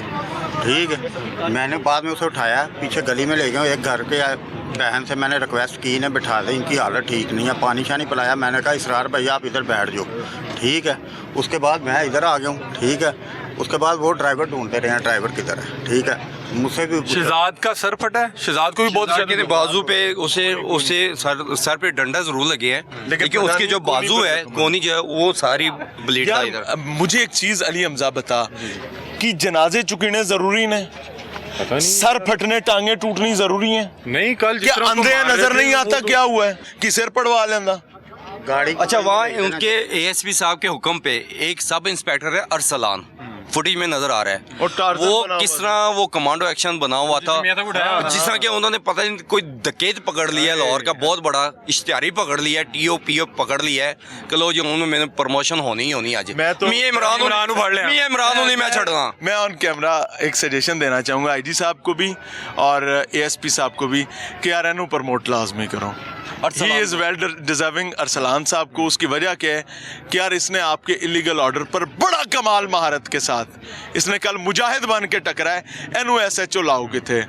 ठीक है। मैंने बाद में उसे उठाया, पीछे गली में ले गया, एक घर के बहन से मैंने रिक्वेस्ट की, इन्हें बिठा दें, इनकी हालत ठीक नहीं है, पानी शानी पिलाया, मैंने कहा इसरार भैया आप इधर बैठ जाओ, ठीक है। उसके बाद मैं इधर आ गया हूँ, ठीक है। उसके बाद वो ड्राइवर ढूंढते रहे हैं, ड्राइवर किधर है, ठीक है। मुझसे भी शहजाद का सर फटा है, शहजाद को भी बहुत बाजू पे उसे सर पे डंडा जरूर लगे हैं, लेकिन उसके जो बाजू है कोनी जो है वो सारी ब्लीड था इधर। मुझे एक चीज अली हमजा बता कि जनाजे चुकने जरूरी ने, सर फटने टांगे टूटनी जरूरी है नहीं? कल क्या अंधे नजर नहीं आता क्या हुआ है कि सिर पड़वा लेंदा गाड़ी? अच्छा, वहाँ उनके एएसपी साहब के हुक्म पे एक सब इंस्पेक्टर है अरसलान, फुटेज में नजर आ रहा है, और वो किस तरह वो कमांडो एक्शन बना हुआ था, जिस तरह के उन्होंने पता नहीं कोई डकैत पकड़ लिया है लाहौर का बहुत बड़ा, इश्तिहारी पकड़ लिया है, टीओ पकड़ लिया है कि लो जो उन्होंने मैंने प्रमोशन होनी ही होनी आज। मैं तो इमरान नहीं मैं छड़ना। मैं ऑन कैमरा एक सजेशन देना चाहूँगा आईजी साहब को भी और एएसपी साहब को भी कि यार इन्हों प्रमोट लाजमी करो। He is well deserving. Arsalan साहब को उसकी वजह क्या है कि यार इसने आपके इलीगल ऑर्डर पर बड़ा कमाल महारत के साथ इसने कल मुजाहिद बन के टकरा है। एनू SHO लाओ किथे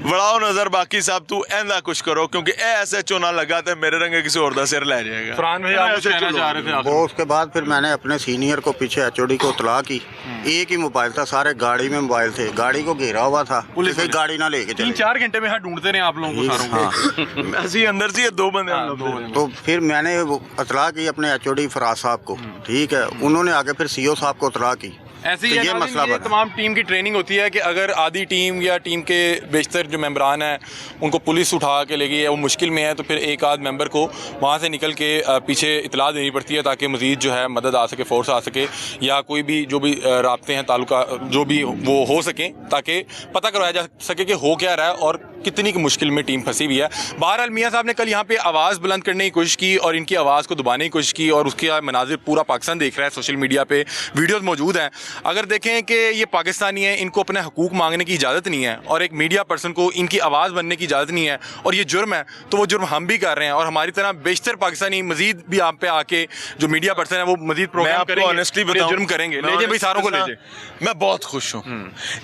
वड़ाओ नजर, बाकी साहब तू ऐसा कुछ करो क्योंकि SHO ना लगा तो मेरे रंगे किसी और दा सिर ले जाएगा। फरहान भाई आप कुछ कहना चाह रहे थे? वो उसके बाद फिर मैंने अपने सीनियर को पीछे HOD को इतला की, एक ही मोबाइल था, सारे गाड़ी में मोबाइल थे, गाड़ी को घेरा हुआ था, पुलिस गाड़ी ना लेके चले। 3-4 घंटे में ढूंढते रहे आप लोगों को सारों ऐसे अंदर से 2 बंदे। तो फिर मैंने इतला की अपने HOD फराज साहब को, ठीक है, उन्होंने आगे फिर CO साहब को इतला की। ऐसे तो ही ये मसला ये तमाम टीम की ट्रेनिंग होती है कि अगर आधी टीम या टीम के बेशतर जो मेंबरान हैं उनको पुलिस उठा के ले गई है, वो मुश्किल में है, तो फिर एक आध मेंबर को वहाँ से निकल के पीछे इतला देनी पड़ती है ताकि मज़ीद जो है मदद आ सके, फोर्स आ सके, या कोई भी जो भी राब्ते हैं ताल्लुका जो भी वो हो सकें, ताकि पता करवाया जा सके कि हो क्या रहा है और कितनी की मुश्किल में टीम फंसी हुई है। बहरहाल मियाँ साहब ने कल यहाँ पे आवाज़ बुलंद करने की कोशिश की और इनकी आवाज़ को दबाने की कोशिश की और उसके मनाजिर पूरा पाकिस्तान देख रहा है, सोशल मीडिया पे वीडियोस मौजूद हैं। अगर देखें कि ये पाकिस्तानी हैं, इनको अपने हकूक़ मांगने की इजाज़त नहीं है और एक मीडिया पर्सन को इनकी आवाज़ बनने की इजाज़त नहीं है और ये जुर्म है, तो वो जुर्म हम भी कर रहे हैं और हमारी तरह बेशतर पाकिस्तानी मजीद भी आप पे आके जो मीडिया पर्सन है वो मजीद प्रोग्राम करेंगे, ऑनेस्टली बताऊं, जुर्म करेंगे। ले जाए भाई, सारों को ले जाए। मैं बहुत खुश हूँ,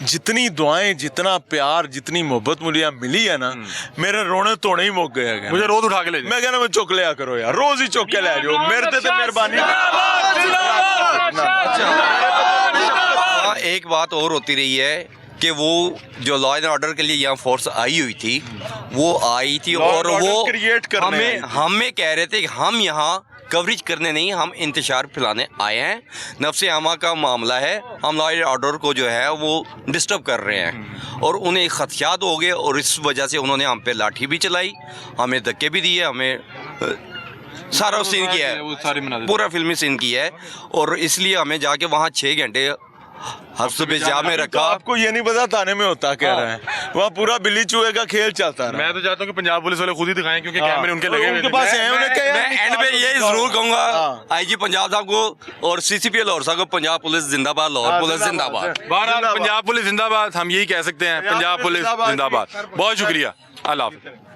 जितनी दुआएं, जितना प्यार, जितनी मोहब्बत मुझे यहाँ मिली है ना, मेरे रोने तोड़े ही मुक गए। मुझे रोज उठा के ले, मैं कहना मैं चुक लिया करो यार, रोज ही चुक के ले जाओ, मेरे ते मेहरबानी। एक बात और होती रही है कि वो जो लॉ एंड ऑर्डर के लिए यहाँ फोर्स आई हुई थी, वो आई थी और वो क्रिएट करने हमें कह रहे थे कि हम यहाँ कवरेज करने नहीं, हम इंतशार फैलाने आए हैं। नफ्स आमा का मामला है, हम लॉ एंड ऑर्डर को जो है वो डिस्टर्ब कर रहे हैं और उन्हें खदशात हो गए और इस वजह से उन्होंने हम पे लाठी भी चलाई, हमें धक्के भी दिए, हमें सारा सीन किया है, पूरा फिल्मी सीन किया है और इसलिए हमें जाके वहाँ 6 घंटे हफ्ते में रखा। आपको ये नहीं पता थाने में होता क्या रहा है, वहाँ पूरा बिल्ली चूहे का खेल चलता है। मैं तो चाहता हूँ कि पंजाब पुलिस वाले खुद ही दिखाएं क्योंकि कैमरे उनके लगे उनके पास हैं। मैं एंड पे ये जरूर कहूँगा IG पंजाब साहब को और CCP लाहौर साहब को, पंजाब पुलिस जिंदाबाद, लाहौर पुलिस जिंदाबाद। बहरहाल पंजाब पुलिस जिंदाबाद, हम यही कह सकते हैं, पंजाब पुलिस जिंदाबाद। बहुत शुक्रिया, अल्लाह हाफ़िज़।